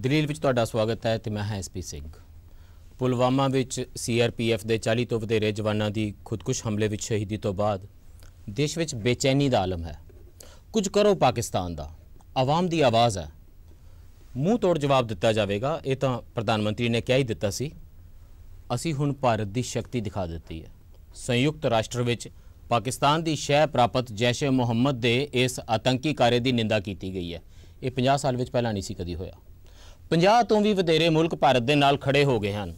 ਦਲੀਲ ਵਿੱਚ ਤੁਹਾਡਾ ਸਵਾਗਤ ਹੈ ਤੇ ਮੈਂ ਹਾਂ ਐਸਪੀ ਸਿੰਘ। ਪੁਲਵਾਮਾ ਵਿੱਚ CRPF ਦੇ 40 ਤੋਂ ਵਧੇਰੇ ਜਵਾਨਾਂ ਦੀ ਖੁਦਕੁਸ਼ ਹਮਲੇ ਵਿੱਚ ਸ਼ਹੀਦੀ ਤੋਂ ਬਾਅਦ ਦੇਸ਼ ਵਿੱਚ ਬੇਚੈਨੀ ਦਾ ਆਲਮ ਹੈ। ਕੁਝ ਕਰੋ ਪਾਕਿਸਤਾਨ ਦਾ, ਆਵਾਮ ਦੀ ਆਵਾਜ਼ ਹੈ। ਮੂੰਹ ਤੋੜ ਜਵਾਬ ਦਿੱਤਾ ਜਾਵੇਗਾ, ਇਹ ਤਾਂ ਪ੍ਰਧਾਨ ਮੰਤਰੀ ਨੇ ਕਹਿ ਹੀ ਦਿੱਤਾ ਸੀ। ਅਸੀਂ ਹੁਣ ਭਾਰਤ ਦੀ ਸ਼ਕਤੀ ਦਿਖਾ ਦਿੱਤੀ ਹੈ। ਸੰਯੁਕਤ ਰਾਸ਼ਟਰ ਵਿੱਚ ਪਾਕਿਸਤਾਨ ਦੀ ਸ਼ਹਿ ਪ੍ਰਾਪਤ ਜੈਸ਼ ਏ ਮੁਹੰਮਦ ਦੇ ਇਸ ਆਤੰਕੀ ਕਾਰੇ ਦੀ ਨਿੰਦਾ ਕੀਤੀ ਗਈ ਹੈ। ਇਹ 50 ਸਾਲ ਵਿੱਚ ਪਹਿਲਾਂ ਨਹੀਂ ਸੀ ਕਦੀ ਹੋਇਆ। 50 ਤੋਂ ਵੀ ਵਧੇਰੇ ਮੁਲਕ ਭਾਰਤ ਦੇ ਨਾਲ ਖੜੇ ਹੋ ਗਏ ਹਨ।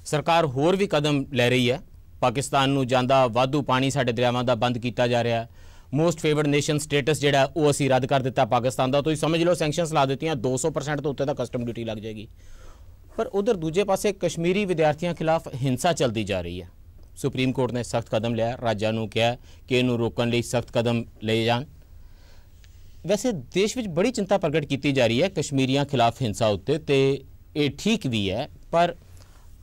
ਸਰਕਾਰ ਹੋਰ ਵੀ ਕਦਮ ਲੈ ਰਹੀ ਹੈ। ਪਾਕਿਸਤਾਨ ਨੂੰ ਜਾਂਦਾ ਵਾਧੂ ਪਾਣੀ ਸਾਡੇ ਦਰਿਆਵਾਂ ਦਾ ਬੰਦ ਕੀਤਾ ਜਾ ਰਿਹਾ ਹੈ। ਮੋਸਟ ਫੇਵਰਡ ਨੇਸ਼ਨ ਸਟੇਟਸ ਜਿਹੜਾ ਉਹ ਅਸੀਂ ਰੱਦ ਕਰ ਦਿੱਤਾ ਪਾਕਿਸਤਾਨ ਦਾ। ਤੁਸੀਂ ਸਮਝ ਲਓ ਸੈਂਕਸ਼ਨਸ ਲਾ ਦਿੱਤੀਆਂ, 200% ਤੋਂ ਉੱਤੇ ਦਾ ਕਸਟਮ ਡਿਊਟੀ ਲੱਗ ਜਾਏਗੀ। ਪਰ ਉਧਰ ਦੂਜੇ ਪਾਸੇ ਕਸ਼ਮੀਰੀ ਵਿਦਿਆਰਥੀਆਂ ਖਿਲਾਫ ਹਿੰਸਾ ਚੱਲਦੀ ਜਾ ਰਹੀ ਹੈ। ਸੁਪਰੀਮ ਕੋਰਟ ਨੇ ਸਖਤ ਕਦਮ ਲਿਆ, ਰਾਜਾਂ ਨੂੰ ਕਿਹਾ ਕਿ ਇਹਨੂੰ ਰੋਕਣ ਲਈ ਸਖਤ ਕਦਮ ਲਏ ਜਾਣ। ਵੈਸੇ ਦੇਸ਼ ਵਿੱਚ ਬੜੀ ਚਿੰਤਾ ਪ੍ਰਗਟ ਕੀਤੀ ਜਾ ਰਹੀ ਹੈ ਕਸ਼ਮੀਰੀਆਂ ਖਿਲਾਫ ਹਿੰਸਾ ਉੱਤੇ, ਤੇ ਇਹ ਠੀਕ ਵੀ ਹੈ। ਪਰ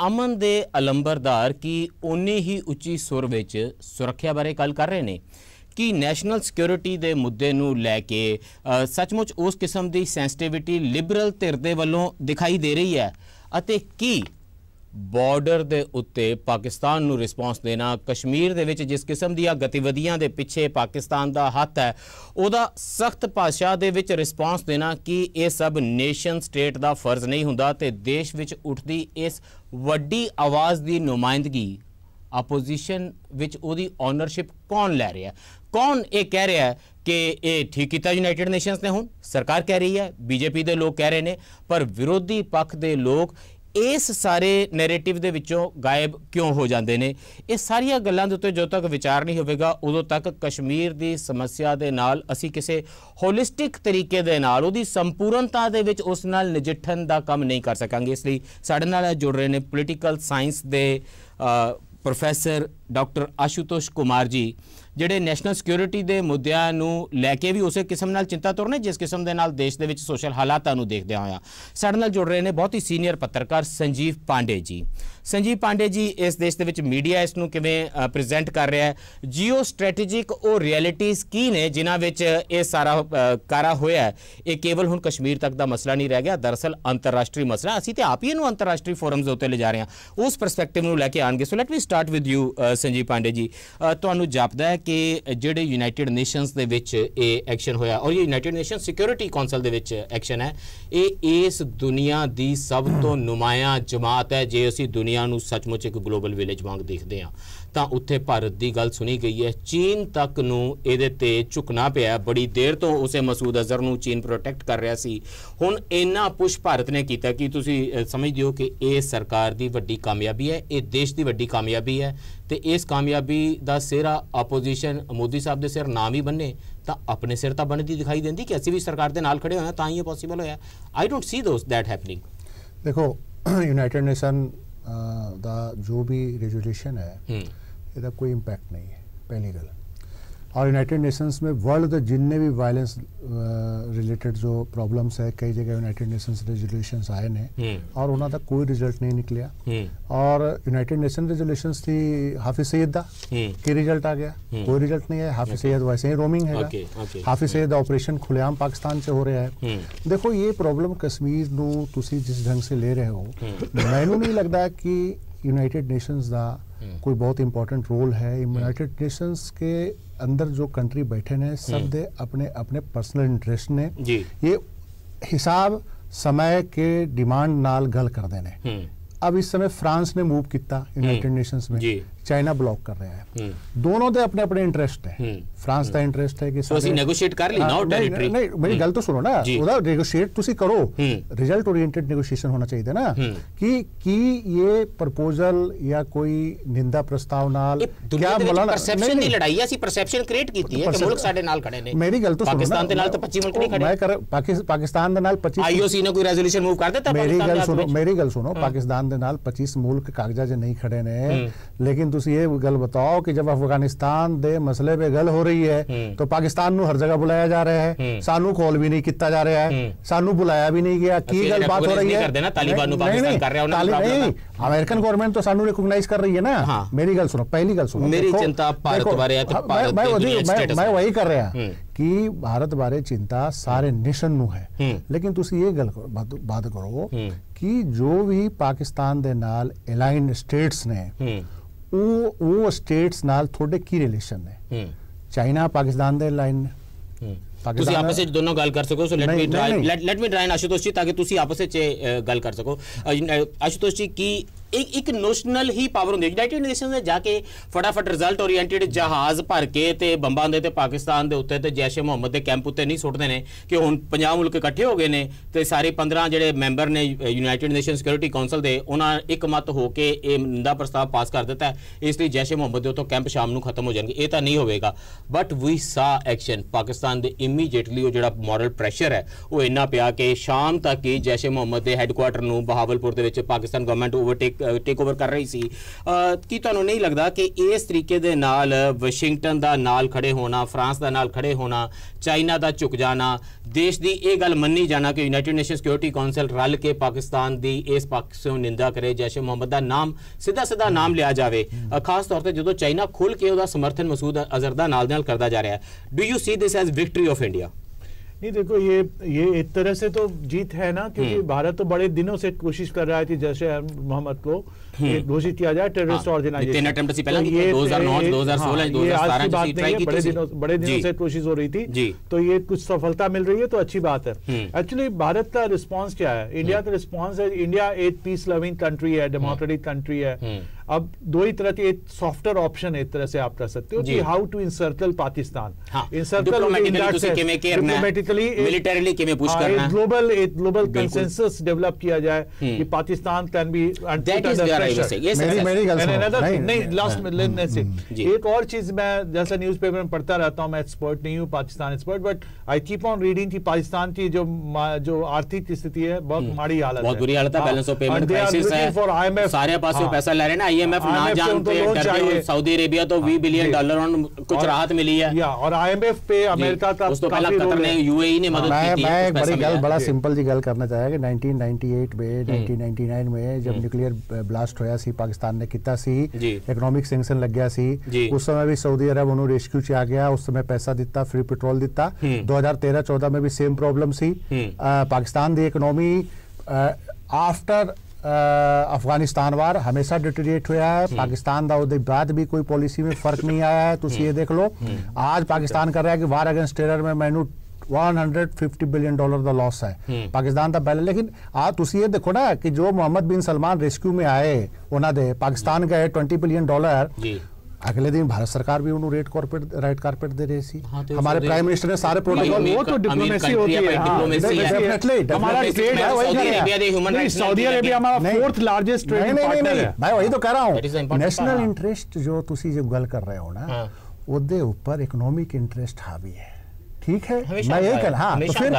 ਅਮਨ ਦੇ ਅਲੰਬਰਦਾਰ ਕੀ ਉਨੀ ਹੀ ਉੱਚੀ ਸੁਰ ਵਿੱਚ ਸੁਰੱਖਿਆ ਬਾਰੇ ਗੱਲ ਕਰ ਰਹੇ ਨੇ ਕਿ ਨੈਸ਼ਨਲ ਸਿਕਿਉਰਿਟੀ ਦੇ ਮੁੱਦੇ ਨੂੰ ਲੈ ਕੇ ਸੱਚਮੁੱਚ ਉਸ ਕਿਸਮ ਦੀ ਸੈਂਸਿਟੀਵਿਟੀ ਲਿਬਰਲ ਧਿਰ ਦੇ ਵੱਲੋਂ ਦਿਖਾਈ ਦੇ ਰਹੀ ਹੈ, ਅਤੇ ਕੀ ਬਾਰਡਰ ਦੇ ਉੱਤੇ ਪਾਕਿਸਤਾਨ ਨੂੰ ਰਿਸਪੌਂਸ ਦੇਣਾ, ਕਸ਼ਮੀਰ ਦੇ ਵਿੱਚ ਜਿਸ ਕਿਸਮ ਦੀਆਂ ਗਤੀਵਿਧੀਆਂ ਦੇ ਪਿੱਛੇ ਪਾਕਿਸਤਾਨ ਦਾ ਹੱਥ ਹੈ ਉਹਦਾ ਸਖਤ ਭਾਸ਼ਾ ਦੇ ਵਿੱਚ ਰਿਸਪੌਂਸ ਦੇਣਾ, ਕਿ ਇਹ ਸਭ ਨੇਸ਼ਨ ਸਟੇਟ ਦਾ ਫਰਜ਼ ਨਹੀਂ ਹੁੰਦਾ। ਤੇ ਦੇਸ਼ ਵਿੱਚ ਉੱਠਦੀ ਇਸ ਵੱਡੀ ਆਵਾਜ਼ ਦੀ ਨੁਮਾਇੰਦਗੀ ਆਪੋਜੀਸ਼ਨ ਵਿੱਚ ਉਹਦੀ ਓਨਰਸ਼ਿਪ ਕੌਣ ਲੈ ਰਿਹਾ? ਕੌਣ ਇਹ ਕਹਿ ਰਿਹਾ ਹੈ ਕਿ ਇਹ ਠੀਕ ਕੀਤਾ ਯੂਨਾਈਟਿਡ ਨੇਸ਼ਨਸ ਨੇ? ਹੁਣ ਸਰਕਾਰ ਕਹਿ ਰਹੀ ਹੈ, BJP ਦੇ ਲੋਕ ਕਹਿ ਰਹੇ ਨੇ, ਪਰ ਵਿਰੋਧੀ ਪੱਖ ਦੇ ਲੋਕ ਇਸ ਸਾਰੇ ਨੈਰੇਟਿਵ ਦੇ ਵਿੱਚੋਂ ਗਾਇਬ ਕਿਉਂ ਹੋ ਜਾਂਦੇ ਨੇ? ਇਹ ਸਾਰੀਆਂ ਗੱਲਾਂ ਦੇ ਉੱਤੇ ਜਦੋਂ ਤੱਕ ਵਿਚਾਰ ਨਹੀਂ ਹੋਵੇਗਾ ਉਦੋਂ ਤੱਕ ਕਸ਼ਮੀਰ ਦੀ ਸਮੱਸਿਆ ਦੇ ਨਾਲ ਅਸੀਂ ਕਿਸੇ ਹੋਲਿਸਟਿਕ ਤਰੀਕੇ ਦੇ ਨਾਲ ਉਹਦੀ ਸੰਪੂਰਨਤਾ ਦੇ ਵਿੱਚ ਉਸ ਨਾਲ ਨਜਿੱਠਣ ਦਾ ਕੰਮ ਨਹੀਂ ਕਰ ਸਕਾਂਗੇ। ਇਸ ਲਈ ਸਾਡੇ ਨਾਲ ਜੁੜ ਰਹੇ ਨੇ ਪੋਲੀਟੀਕਲ ਸਾਇੰਸ ਦੇ ਪ੍ਰੋਫੈਸਰ ਡਾਕਟਰ ਆਸ਼ੂਤੋਸ਼ ਕੁਮਾਰ ਜੀ, ਜਿਹੜੇ ਨੈਸ਼ਨਲ ਸਿਕਿਉਰਿਟੀ ਦੇ ਮੁੱਦਿਆਂ ਨੂੰ ਲੈ ਕੇ ਵੀ ਉਸੇ ਕਿਸਮ ਨਾਲ ਚਿੰਤਾ ਤੁਰ ਨੇ ਜਿਸ ਕਿਸਮ ਦੇ ਨਾਲ ਦੇਸ਼ ਦੇ ਵਿੱਚ ਸੋਸ਼ਲ ਹਾਲਾਤਾਂ ਨੂੰ ਦੇਖਦਿਆਂ ਹੋਇਆ। ਸਾਡੇ ਨਾਲ ਜੁੜ ਰਹੇ ਨੇ ਬਹੁਤ ਹੀ ਸੀਨੀਅਰ ਪੱਤਰਕਾਰ ਸੰਜੀਵ ਪਾਂਡੇ ਜੀ। ਸੰਜੀਵ ਪਾਂਡੇ ਜੀ, ਇਸ ਦੇਸ਼ ਦੇ ਵਿੱਚ ਮੀਡੀਆ ਇਸ ਨੂੰ ਕਿਵੇਂ ਪ੍ਰੈਜ਼ੈਂਟ ਕਰ ਰਿਹਾ ਹੈ? ਜੀਓ ਸਟ੍ਰੈਟੇਜਿਕ ਉਹ ਰਿਐਲਿਟੀਜ਼ ਕੀ ਨੇ ਜਿਨ੍ਹਾਂ ਵਿੱਚ ਇਹ ਸਾਰਾ ਕਾਰਾ ਹੋਇਆ? ਇਹ ਕੇਵਲ ਹੁਣ ਕਸ਼ਮੀਰ ਤੱਕ ਦਾ ਮਸਲਾ ਨਹੀਂ ਰਹਿ ਗਿਆ, ਦਰਅਸਲ ਅੰਤਰਰਾਸ਼ਟਰੀ ਮਸਲਾ। ਅਸੀਂ ਤੇ ਆਪ ਹੀ ਇਹਨੂੰ ਅੰਤਰਰਾਸ਼ਟਰੀ ਫੋਰਮਸ ਦੇ ਉੱਤੇ ਲਿਜਾ ਰਹੇ ਹਾਂ, ਉਸ ਪਰਸਪੈਕਟਿਵ ਨੂੰ ਲੈ ਕੇ ਆਣਗੇ। ਸੋ let me start with you Sanjeev Pandey ਜੀ। ਤੁਹਾਨੂੰ ਜਾਪਦਾ ਹੈ ਕਿ ਜਿਹੜੇ ਯੂਨਾਈਟਿਡ ਨੇਸ਼ਨਸ ਦੇ ਵਿੱਚ ਇਹ ਐਕਸ਼ਨ ਹੋਇਆ, ਔਰ ਇਹ ਯੂਨਾਈਟਿਡ ਨੇਸ਼ਨ ਸਿਕਿਉਰਿਟੀ ਕੌਂਸਲ ਦੇ ਵਿੱਚ ਐਕਸ਼ਨ ਹੈ, ਇਹ ਇਸ ਦੁਨੀਆ ਦੀ ਸਭ ਤੋਂ ਨੁਮਾਇਆਂ ਜਮਾਤ ਹੈ। ਜੇ ਅਸੀਂ ਦੁਨੀਆ ਨੂੰ ਸੱਚਮੁੱਚ ਇੱਕ ਗਲੋਬਲ ਵਿਲੇਜ ਵਾਂਗ ਦੇਖਦੇ ਹਾਂ ਤਾਂ ਉੱਥੇ ਭਾਰਤ ਦੀ ਗੱਲ ਸੁਣੀ ਗਈ ਹੈ। ਚੀਨ ਤੱਕ ਨੂੰ ਇਹਦੇ ਤੇ ਝੁਕਣਾ ਪਿਆ। ਬੜੀ ਦੇਰ ਤੋਂ ਉਸੇ ਮਸੂਦ ਅਜ਼ਹਰ ਨੂੰ ਚੀਨ ਪ੍ਰੋਟੈਕਟ ਕਰ ਰਿਹਾ ਸੀ। ਹੁਣ ਇੰਨਾ ਪੁਸ਼ ਭਾਰਤ ਨੇ ਕੀਤਾ ਕਿ ਤੁਸੀਂ ਸਮਝਦੇ ਹੋ ਕਿ ਇਹ ਸਰਕਾਰ ਦੀ ਵੱਡੀ ਕਾਮਯਾਬੀ ਹੈ, ਇਹ ਦੇਸ਼ ਦੀ ਵੱਡੀ ਕਾਮਯਾਬੀ ਹੈ, ਤੇ ਇਸ ਕਾਮਯਾਬੀ ਦਾ ਸਿਹਰਾ ਆਪੋਜੀਸ਼ਨ ਮੋਦੀ ਸਾਹਿਬ ਦੇ ਸਿਰ ਨਾ ਵੀ ਬੰਨੇ ਤਾਂ ਆਪਣੇ ਸਿਰ ਤਾਂ ਬਣਦੀ ਦਿਖਾਈ ਦਿੰਦੀ ਕਿ ਅਸੀਂ ਵੀ ਸਰਕਾਰ ਦੇ ਨਾਲ ਖੜੇ ਹੋਏ ਹਾਂ ਤਾਂ ਹੀ ਇਹ ਪੋਸੀਬਲ ਹੋਇਆ। I don't C that happening. ਦੇਖੋ, ਯੂਨਾਈਟਿਡ ਨੇਸ਼ਨ ਦਾ ਜੋ ਵੀ ਰੈਜ਼ੋਲੂਸ਼ਨ ਹੈ ਇਹਦਾ ਕੋਈ ਇੰਪੈਕਟ ਨਹੀਂ ਹੈ, ਪਹਿਲੀ ਗੱਲ। और यूनाइटेड नेशंस में वर्ल्ड के जिन्ने भी वायलेंस रिलेटेड जो प्रॉब्लम्स है कई जगह यूनाइटेड नेशंस रेजोल्यूशंस आए ने और उन्होंने तक कोई रिजल्ट नहीं निकलिया। और यूनाइटेड नेशन रेजोल्यूशंस थी हाफिज सईद दा की रिजल्ट आ गया, कोई रिजल्ट नहीं है। हाफिज सईद वैसे ही रोमिंग है, हाफिज सईद ऑपरेशन खुलेआम पाकिस्तान से हो रहा है। देखो, ये प्रॉब्लम कश्मीर नू तुसी जिस ढंग से ले रहे हो, मैनू नहीं लगता कि यूनाइटेड नेशंस का कोई बहुत इंपॉर्टेंट रोल है। यूनाइटेड नेशंस के अंदर जो कंट्री बैठे ने सब दे अपने अपने पर्सनल इंटरेस्ट ने ये हिसाब समय के डिमांड नाल गल कर देने। अब इस समय फ्रांस ने मूव किया यूनाइटेड नेशंस में, चाइना ब्लॉक कर रहा है। दोनों दे अपने अपने इंटरेस्ट है। फ्रांस का इंटरेस्ट है कि नेगोशिएट कर ली नाउ टेरिटरी। नहीं, मेरी गल तो सुनो ना, ओदा नेगोशिएट तुसी करो, रिजल्ट ओरिएंटेड नेगोशिएशन होना चाहिए ना कि ये प्रपोजल या कोई निंदा प्रस्ताव नाल क्या बोला परसेप्शन दी लड़ाई है, ਅਸੀਂ परसेप्शन क्रिएट ਕੀਤੀ ਹੈ ਕਿ ਮੁਲਕ ਸਾਡੇ ਨਾਲ ਖੜੇ ਨੇ। मेरी गल तो पाकिस्तान ਦੇ ਨਾਲ ਤਾਂ 25 ਮੁਲਕ ਨਹੀਂ ਖੜੇ। मैं कर पाकिस्तान ਦੇ ਨਾਲ 25 आईओसी ने कोई रेजोल्यूशन मूव कर ਦਿੱਤਾ? मेरी गल सुनो, पाकिस्तान ਦੇ ਨਾਲ 25 मुल्क कागजात 'ਚ नहीं खड़े ने, लेकिन ਤੁਸੀਂ ਇਹ ਗੱਲ बताओ कि जब अफगानिस्तान ਦੇ ਮਸਲੇ 'ਤੇ ਗੱਲ ਹੋ ਰਹੀ ਹੈ तो पाकिस्तान ਨੂੰ हर जगह बुलाया जा रहा है, ਸਾਨੂੰ कॉल भी नहीं किया जा रहा है, ਸਾਨੂੰ बुलाया भी नहीं गया। की गल बात हो रही है? अमेरिकन गवर्नमेंट तो ਸਾਨੂੰ रिकॉग्नाइज कर रही है ना। मेरी गल सुनो, पहली गल सुनो, मेरी चिंता भारत बारे है, मैं वही कर रहा कि भारत बारे चिंता सारे नेशन ਨੂੰ है, लेकिन ਤੁਸੀਂ ਇਹ ਗੱਲ ਬਾਤ ਕਰੋ कि जो भी पाकिस्तान ਦੇ ਨਾਲ ਅਲਾਈਨਡ ਸਟੇਟਸ ਨੇ ਉਹ ਸਟੇਟਸ ਨਾਲ ਤੁਹਾਡੇ ਕੀ ਰਿਲੇਸ਼ਨ ਨੇ? ਚਾਈਨਾ ਪਾਕਿस्तान ਦੇ ਲਾਈਨ ਤੁਸੀਂ ਆਪਸ ਵਿੱਚ ਦੋਨੋਂ ਗੱਲ ਕਰ ਸਕੋ। ਸੋ ਲੈਟ ਮੀ ਟਰਾਈ ਆਸ਼ੂਤੋਸ਼ ਜੀ, ਤਾਂ ਕਿ ਤੁਸੀਂ ਆਪਸ ਵਿੱਚ ਗੱਲ ਕਰ ਸਕੋ। ਆਸ਼ੂਤੋਸ਼ ਜੀ, ਕੀ ਇੱਕ ਨੋਸ਼ਨਲ ਹੀ ਪਾਵਰ ਹੁੰਦੀ ਹੈ ਯੂਨਾਈਟਿਡ ਨੇਸ਼ਨਸ ਨੇ ਜਾ ਕੇ ਫਟਾਫਟ ਰਿਜ਼ਲਟ ਓਰੀਐਂਟਡ ਜਹਾਜ਼ ਭਰ ਕੇ ਤੇ ਬੰਬਾਂ ਦੇ ਤੇ ਪਾਕਿਸਤਾਨ ਦੇ ਉੱਤੇ ਤੇ ਜੈਸ਼ ਮੁਹੰਮਦ ਦੇ ਕੈਂਪ ਉੱਤੇ ਨਹੀਂ ਸੁੱਟਦੇ ਨੇ ਕਿ ਹੁਣ 50 ਮੁਲਕ ਇਕੱਠੇ ਹੋ ਗਏ ਨੇ ਤੇ ਸਾਰੇ 15 ਜਿਹੜੇ ਮੈਂਬਰ ਨੇ ਯੂਨਾਈਟਿਡ ਨੇਸ਼ਨ ਸਿਕਿਉਰਿਟੀ ਕਾਉਂਸਲ ਦੇ, ਉਹਨਾਂ ਇੱਕ ਮਤ ਹੋ ਕੇ ਇਹ ਨਿੰਦਾ ਪ੍ਰਸਤਾਵ ਪਾਸ ਕਰ ਦਿੱਤਾ ਹੈ, ਇਸ ਲਈ ਜੈਸ਼ ਮੁਹੰਮਦ ਦੇ ਉੱਤੋਂ ਕੈਂਪ ਸ਼ਾਮ ਨੂੰ ਖਤਮ ਹੋ ਜਾਣਗੇ। ਇਹ ਤਾਂ ਨਹੀਂ ਹੋਵੇਗਾ, ਬਟ ਵੀ ਸਾ ਐਕਸ਼ਨ ਪਾਕਿਸਤਾਨ ਦੇ ਇਮੀਡੀਏਟਲੀ ਉਹ ਜਿਹੜਾ ਮੋਰਲ ਪ੍ਰੈਸ਼ਰ ਹੈ ਉਹ ਇੰਨਾ ਪਿਆ ਕਿ ਸ਼ਾਮ ਤੱਕ ਹੀ ਜੈਸ਼ ਮੁਹੰਮਦ ਦੇ ਹੈੱਡਕੁਆਟਰ ਨੂੰ ਬਹਾਵਲਪੁਰ ਦੇ ਵਿੱਚ ਪਾਕਿਸਤਾਨ ਗਵਰਨਮੈਂਟ ਟੇਕ ਓਵਰ ਕਰ ਰਹੀ ਸੀ। ਕੀ ਤੁਹਾਨੂੰ ਨਹੀਂ ਲੱਗਦਾ ਕਿ ਇਸ ਤਰੀਕੇ ਦੇ ਨਾਲ ਵਾਸ਼ਿੰਗਟਨ ਦਾ ਨਾਲ ਖੜੇ ਹੋਣਾ, ਫਰਾਂਸ ਦਾ ਨਾਲ ਖੜੇ ਹੋਣਾ, ਚਾਈਨਾ ਦਾ ਝੁਕ ਜਾਣਾ, ਦੇਸ਼ ਦੀ ਇਹ ਗੱਲ ਮੰਨੀ ਜਾਣਾ ਕਿ ਯੂਨਾਈਟਿਡ ਨੇਸ਼ਨ ਸਿਕਿਉਰਿਟੀ ਕਾਉਂਸਲ ਰਲ ਕੇ ਪਾਕਿਸਤਾਨ ਦੀ ਇਸ ਪਾਕਿਸਤਾਨ ਨਿੰਦਾ ਕਰੇ, ਜੈਸ਼ ਮੁਹੰਮਦ ਦਾ ਨਾਮ ਸਿੱਧਾ ਨਾਮ ਲਿਆ ਜਾਵੇ, ਖਾਸ ਤੌਰ ਤੇ ਜਦੋਂ ਚਾਈਨਾ ਖੁੱਲ ਕੇ ਉਹਦਾ ਸਮਰਥਨ ਮਸੂਦ ਅਜ਼ਹਰ ਦਾ ਨਾਲ ਖੜਦਾ ਜਾ ਰਿਹਾ ਹੈ? Do you see this as victory of India? नहीं, देखो ये एक तरह से तो जीत है ना, क्योंकि भारत तो बड़े दिनों से कोशिश कर रहा है कि जैसे मोहम्मद को घोषित किया जाए टेररिस्ट ऑर्गेनाइजेशन। बड़े दिनों से कोशिश हो रही थी, तो ये कुछ सफलता मिल रही है तो अच्छी बात है। एक्चुअली भारत का रिस्पॉन्स क्या है? इंडिया का रिस्पॉन्स है, इंडिया एक पीस लविंग कंट्री है, डेमोक्रेटिक कंट्री है। अब दो ही तरह के, एक सॉफ्टर ऑप्शन एक तरह से आप कर सकते हो कि how to encircle Pakistan, global consensus develop किया जाए कि पाकिस्तान कैन बी। एक और चीज, मैं जैसा न्यूज़पेपर में पढ़ता रहता हूँ, मैं एक्सपर्ट नहीं हूँ Pakistan expert, but I keep on reading कि पाकिस्तान की जो आर्थिक स्थिति है बहुत माड़ी हालत, बहुत बुरी हालत है, बैलेंस ऑफ पेमेंट क्राइसिस है, सारे पासों पैसा ले रहे हैं ना, आईएमएफ ना जानते हैं, सऊदी अरेबिया तो $20 बिलियन और कुछ राहत मिली है, और आईएमएफ पे अमेरिका का उस तो पहला कतर ने, यूएई ने मदद की थी। मैं एक बड़ी गल, बड़ा सिंपल जी गल करना चाहेगा कि 1998 में 1999 में जब न्यूक्लियर ब्लास्ट होया सी, पाकिस्तान ने किया सी, इकोनॉमिक सैंक्शन लग गया सी, उस समय भी सऊदी अरब उन्होंने रेस्क्यू च आ गया, उस समय पैसा दिता, फ्री पेट्रोल दिता। 2013-14 में भी सेम प्रॉब्लम सी। पाकिस्तान दी इकोनॉमी आफ्टर अफगानिस्तान वार हमेशा डिटेरिएट होया है। पाकिस्तान दा उहदे बाद भी कोई पॉलिसी में फर्क नहीं आया है। तुसी ये देख लो, आज पाकिस्तान कर रहा है कि वार अगेंस्ट टेरर में मैनू $150 बिलियन का लॉस है पाकिस्तान का पहले। लेकिन आज तुसी ये देखो ना कि जो मोहम्मद बिन सलमान रेस्क्यू में आए, उन्होंने पाकिस्तान गए $20 बिलियन, अगले दिन भारत सरकार भी उन्होंने रेड कारपेट दे रही थी। हमारे प्राइम मिनिस्टर ने सारे प्रोटोकॉल, वो तो डिप्लोमेसी होती है, हमारा ट्रेड है, वही सऊदी अरेबिया हमारा फोर्थ लार्जेस्ट ट्रेडिंग पार्टनर है। मैं वही तो कह रहा हूँ, नेशनल इंटरेस्ट जो तुसी जो गल कर रहे हो ना, उसके ऊपर इकोनॉमिक इंटरेस्ट हावी है, ठीक है। मैं ये कह, हाँ, तो फिर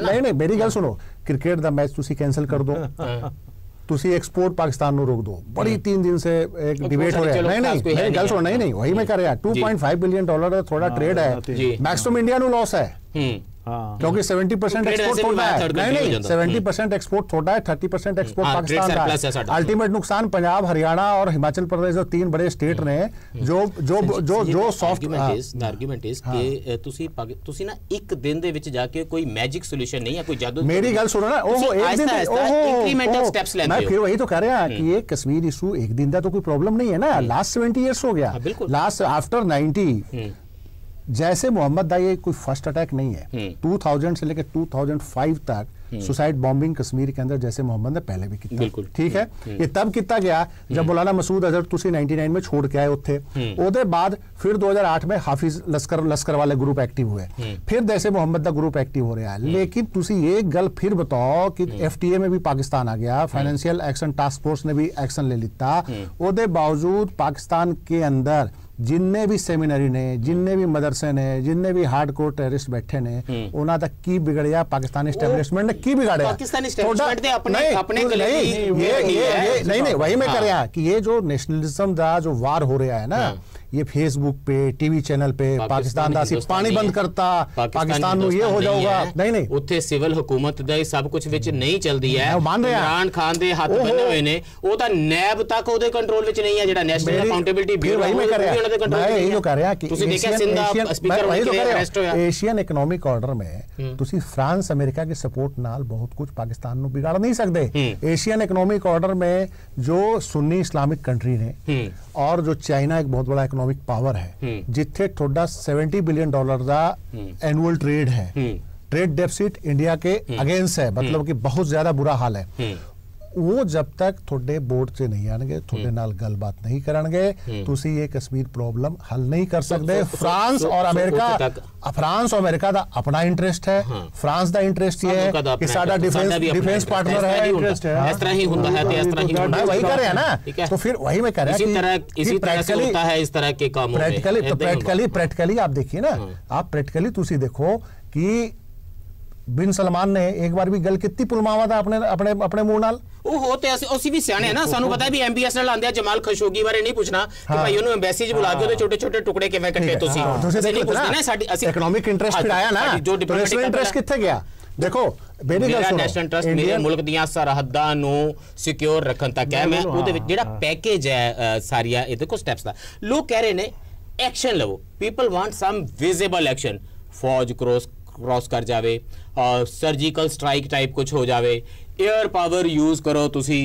नहीं, मेरी गल सुनो, क्रिकेट दा मैच तुसी कैंसिल कर दो, तुसी एक्सपोर्ट पाकिस्तान नु रोक दो, बड़ी 3 दिन से एक डिबेट हो रहा है। नहीं, गल सुनो, नहीं, वही मैं कर रहा, $2.5 बिलियन थोड़ा ट्रेड है, मैक्सिमम इंडिया नु लॉस है, क्योंकि 70% एक्सपोर्ट होता है, नहीं 70% एक्सपोर्ट होता है, 30% एक्सपोर्ट पाकिस्तान का है। अल्टीमेट नुकसान पंजाब, हरियाणा और हिमाचल प्रदेश जो 3 बड़े स्टेट ने जो सॉफ्ट आर्गूमेंट इज कि तुसी ना एक दिन दे विच जाके कोई मैजिक सॉल्यूशन नहीं है, कोई जादू। मेरी गल सुनो ना, ओहो एक दिन इंक्रीमेंटल स्टेप्स लेंगे। मैं फिर वही तो कह रहा हूं कि ये कश्मीर इशू एक दिन दा तो कोई प्रॉब्लम नहीं है ना, लास्ट 70 इयर्स हो गया, लास्ट आफ्टर 90 जैसे मोहम्मद दा ये कोई फर्स्ट अटैक नहीं है। 2000 से लेकर 2005 तक सुसाइड बॉम्बिंग कश्मीर के अंदर जैसे मोहम्मद ने पहले भी किया, ठीक है। ये तब किया गया जब मौलाना मसूद अजहर तुसी 99 में छोड़ के आए उथे, ओदे बाद फिर 2008 में हाफिज लश्कर वाले ग्रुप एक्टिव हुए, फिर जैसे मोहम्मद दा ग्रुप एक्टिव हो रहा है। लेकिन तुसी ये गल फिर बताओ कि FTA में भी पाकिस्तान आ गया, फाइनेंशियल एक्शन टास्क फोर्स ने भी एक्शन ले लिता, ओदे बावजूद पाकिस्तान के अंदर जिन्ने भी सेमिनरी ने, जिन्ने भी मदरसे ने, जिन्ने भी हार्डकोर टेररिस्ट बैठे ने, उन्हां दा की बिगड़िया पाकिस्तानी एस्टैब्लिशमेंट ने की बिगाड़िया? पाकिस्तानी एस्टैब्लिशमेंट दे अपने गले नहीं वही मैं कर रहा कि ये जो नेशनलिज्म दा जो वार हो रहा है ना, ये फेसबुक पे, टीवी चैनल पे पाकिस्तान दा सी पानी बंद करता, पाकिस्तान ਨੂੰ ये हो जाऊगा, नहीं ਉੱਥੇ ਸਿਵਲ ਹਕੂਮਤ ਦਾ ਸਭ ਕੁਝ ਵਿੱਚ ਨਹੀਂ ਚੱਲਦੀ ਹੈ। ਇਮਰਾਨ ਖਾਨ ਦੇ ਹੱਥ ਬੰਨੇ ਹੋਏ ਨੇ, ਉਹ ਤਾਂ ਨੈਬ ਤੱਕ ਉਹਦੇ ਕੰਟਰੋਲ ਵਿੱਚ ਨਹੀਂ ਹੈ, ਜਿਹੜਾ ਨੈਸ਼ਨਲ ਅਕਾਊਂਟੇਬਿਲਟੀ ਬਿਊਰੋ वही मैं कर रहा कि ਤੁਸੀਂ ਦੇਖਿਆ ਸਿੰਧ ਦਾ ਸਪੀਕਰ ਅਰੈਸਟ ਹੋਇਆ। एशियन इकोनॉमिक ऑर्डर में ਤੁਸੀਂ फ्रांस अमेरिका की सपोर्ट नाल बहुत कुछ पाकिस्तान ਨੂੰ बिगाड़ नहीं सकते। एशियन इकोनॉमिक ऑर्डर में जो सुन्नी इस्लामिक कंट्री ने और जो चाइना एक बहुत बड़ा इकोनॉमिक पावर है, जिथे थोड़ा $70 बिलियन का एनुअल ट्रेड है, ट्रेड डेफिसिट इंडिया के अगेंस्ट है, मतलब कि बहुत ज्यादा बुरा हाल है। वो जब तक थोड़े बोर्ड से नहीं आएंगे, थोड़े नाल गलबात नहीं करेंगे, तुसी ये कश्मीर प्रॉब्लम हल नहीं कर सकते। फ्रांस और अमेरिका दा अपना इंटरेस्ट है, फ्रांस दा इंटरेस्ट ये है कि साडा डिफेंस पार्टनर है, इस तरह ही होता है, इस तरह ही होता है, वही कर रहे हैं ना। तो फिर वही मैं कह रहा हूं कि इसी तरह से होता है इस तरह के कामों में। प्रैक्टिकली आप देखिए ना, आप प्रैक्टिकली तुसी देखो कि बिन सलमान ने एक बार भी गल कितनी पुलवामा था अपने मुंह नाल। ਉਹ ਤੇ ਅਸੀਂ ਵੀ ਸਿਆਣੇ ਨਾ, ਸਾਨੂੰ ਪਤਾ ਹੈ ਵੀ ਐਮਬੀਐਸ ਨਾਲ ਆਂਦੇ ਆ। ਜਮਾਲ ਖਸ਼ੋਗੀ ਬਾਰੇ ਨਹੀਂ ਪੁੱਛਣਾ ਕਿ ਭਾਈ ਉਹਨੂੰ ਐਮਬੈਸੀ 'ਚ ਬੁਲਾ ਕੇ ਉਹਦੇ ਛੋਟੇ ਛੋਟੇ ਟੁਕੜੇ ਕਿਵੇਂ ਕੱਟੇ ਤੁਸੀਂ ਨਹੀਂ ਪੁੱਛਣਾ ਨਾ। ਸਾਡੀ ਅਸੀਂ ਇਕਨੋਮਿਕ ਇੰਟਰਸਟ ਫਿਰ ਆਇਆ ਨਾ, ਜੋ ਡਿਪਲੋਮੈਟਿਕ ਇੰਟਰਸਟ ਕਿੱਥੇ ਗਿਆ? ਦੇਖੋ ਮੇਰੀ ਗੱਲ ਸੁਣੋ, ਨੈਸ਼ਨਲ ਇੰਟਰਸਟ ਮੇਰੇ ਮੁਲਕ ਦੀਆਂ ਸਰਹੱਦਾਂ ਨੂੰ ਸਿਕਿਉਰ ਰੱਖਣ ਤੱਕ ਹੈ। ਮੈਂ ਉਹਦੇ ਵਿੱਚ ਜਿਹੜਾ ਪੈਕੇਜ ਹੈ ਸਾਰੀਆਂ ਇਹ ਦੇਖੋ ਸਟੈਪਸ ਦਾ, ਲੋਕ ਕਹਿ ਰਹੇ ਨੇ ਐਕਸ਼ਨ ਲਵੋ, ਪੀਪਲ ਵਾਂਟ ਸਮ ਵਿਜ਼ੀਬਲ ਐਕਸ਼ਨ, ਫੌਜ क्रॉस कर जावे, सर्जिकल स्ट्राइक टाइप कुछ हो जावे, एयर पावर यूज करो तुसी,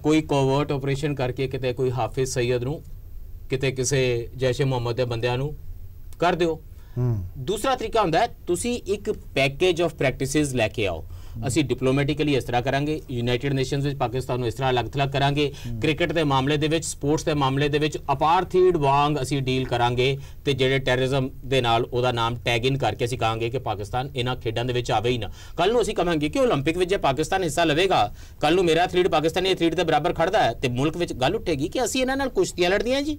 कोई कोवर्ट ऑपरेशन करके किते कोई हाफिज सैयद नूं किते किसे जैशे मोहम्मद दे बंदियां नूं कर दिओ। दूसरा तरीका हुंदा है तुसी एक पैकेज ऑफ प्रैक्टिसेस लैके आओ। ਅਸੀਂ ਡਿਪਲੋਮੈਟਿਕਲੀ ਇਸ ਤਰ੍ਹਾਂ ਕਰਾਂਗੇ, ਯੂਨਾਈਟਿਡ ਨੇਸ਼ਨਸ ਵਿੱਚ ਪਾਕਿਸਤਾਨ ਨੂੰ ਇਸ ਤਰ੍ਹਾਂ ਅਲੱਗ-ਥਲੱਗ ਕਰਾਂਗੇ, ਕ੍ਰਿਕਟ ਦੇ ਮਾਮਲੇ ਦੇ ਵਿੱਚ, ਸਪੋਰਟਸ ਦੇ ਮਾਮਲੇ ਦੇ ਵਿੱਚ ਅਪਾਰਥੀਡ ਵਾਂਗ ਅਸੀਂ ਡੀਲ ਕਰਾਂਗੇ, ਤੇ ਜਿਹੜੇ ਟੈਰਰਿਜ਼ਮ ਦੇ ਨਾਲ ਉਹਦਾ ਨਾਮ ਟੈਗ ਇਨ ਕਰਕੇ ਅਸੀਂ ਕਹਾਂਗੇ ਕਿ ਪਾਕਿਸਤਾਨ ਇਹਨਾਂ ਖੇਡਾਂ ਦੇ ਵਿੱਚ ਆਵੇ ਹੀ ਨਾ। ਕੱਲ ਨੂੰ ਅਸੀਂ ਕਹਾਂਗੇ ਕਿ ਓਲੰਪਿਕ ਵਿੱਚ ਜੇ ਪਾਕਿਸਤਾਨ ਹਿੱਸਾ ਲਵੇਗਾ, ਕੱਲ ਨੂੰ ਮੇਰਾ ਐਥਲੀਟ ਪਾਕਿਸਤਾਨੀ ਐਥਲੀਟ ਦੇ ਬਰਾਬਰ ਖੜਦਾ ਹੈ, ਤੇ ਮੁਲਕ ਵਿੱਚ ਗੱਲ ਉੱਠੇਗੀ ਕਿ ਅਸੀਂ ਇਹਨਾਂ ਨਾਲ ਕੁਸ਼ਤੀਆਂ ਲੜਦੀਆਂ ਜੀ,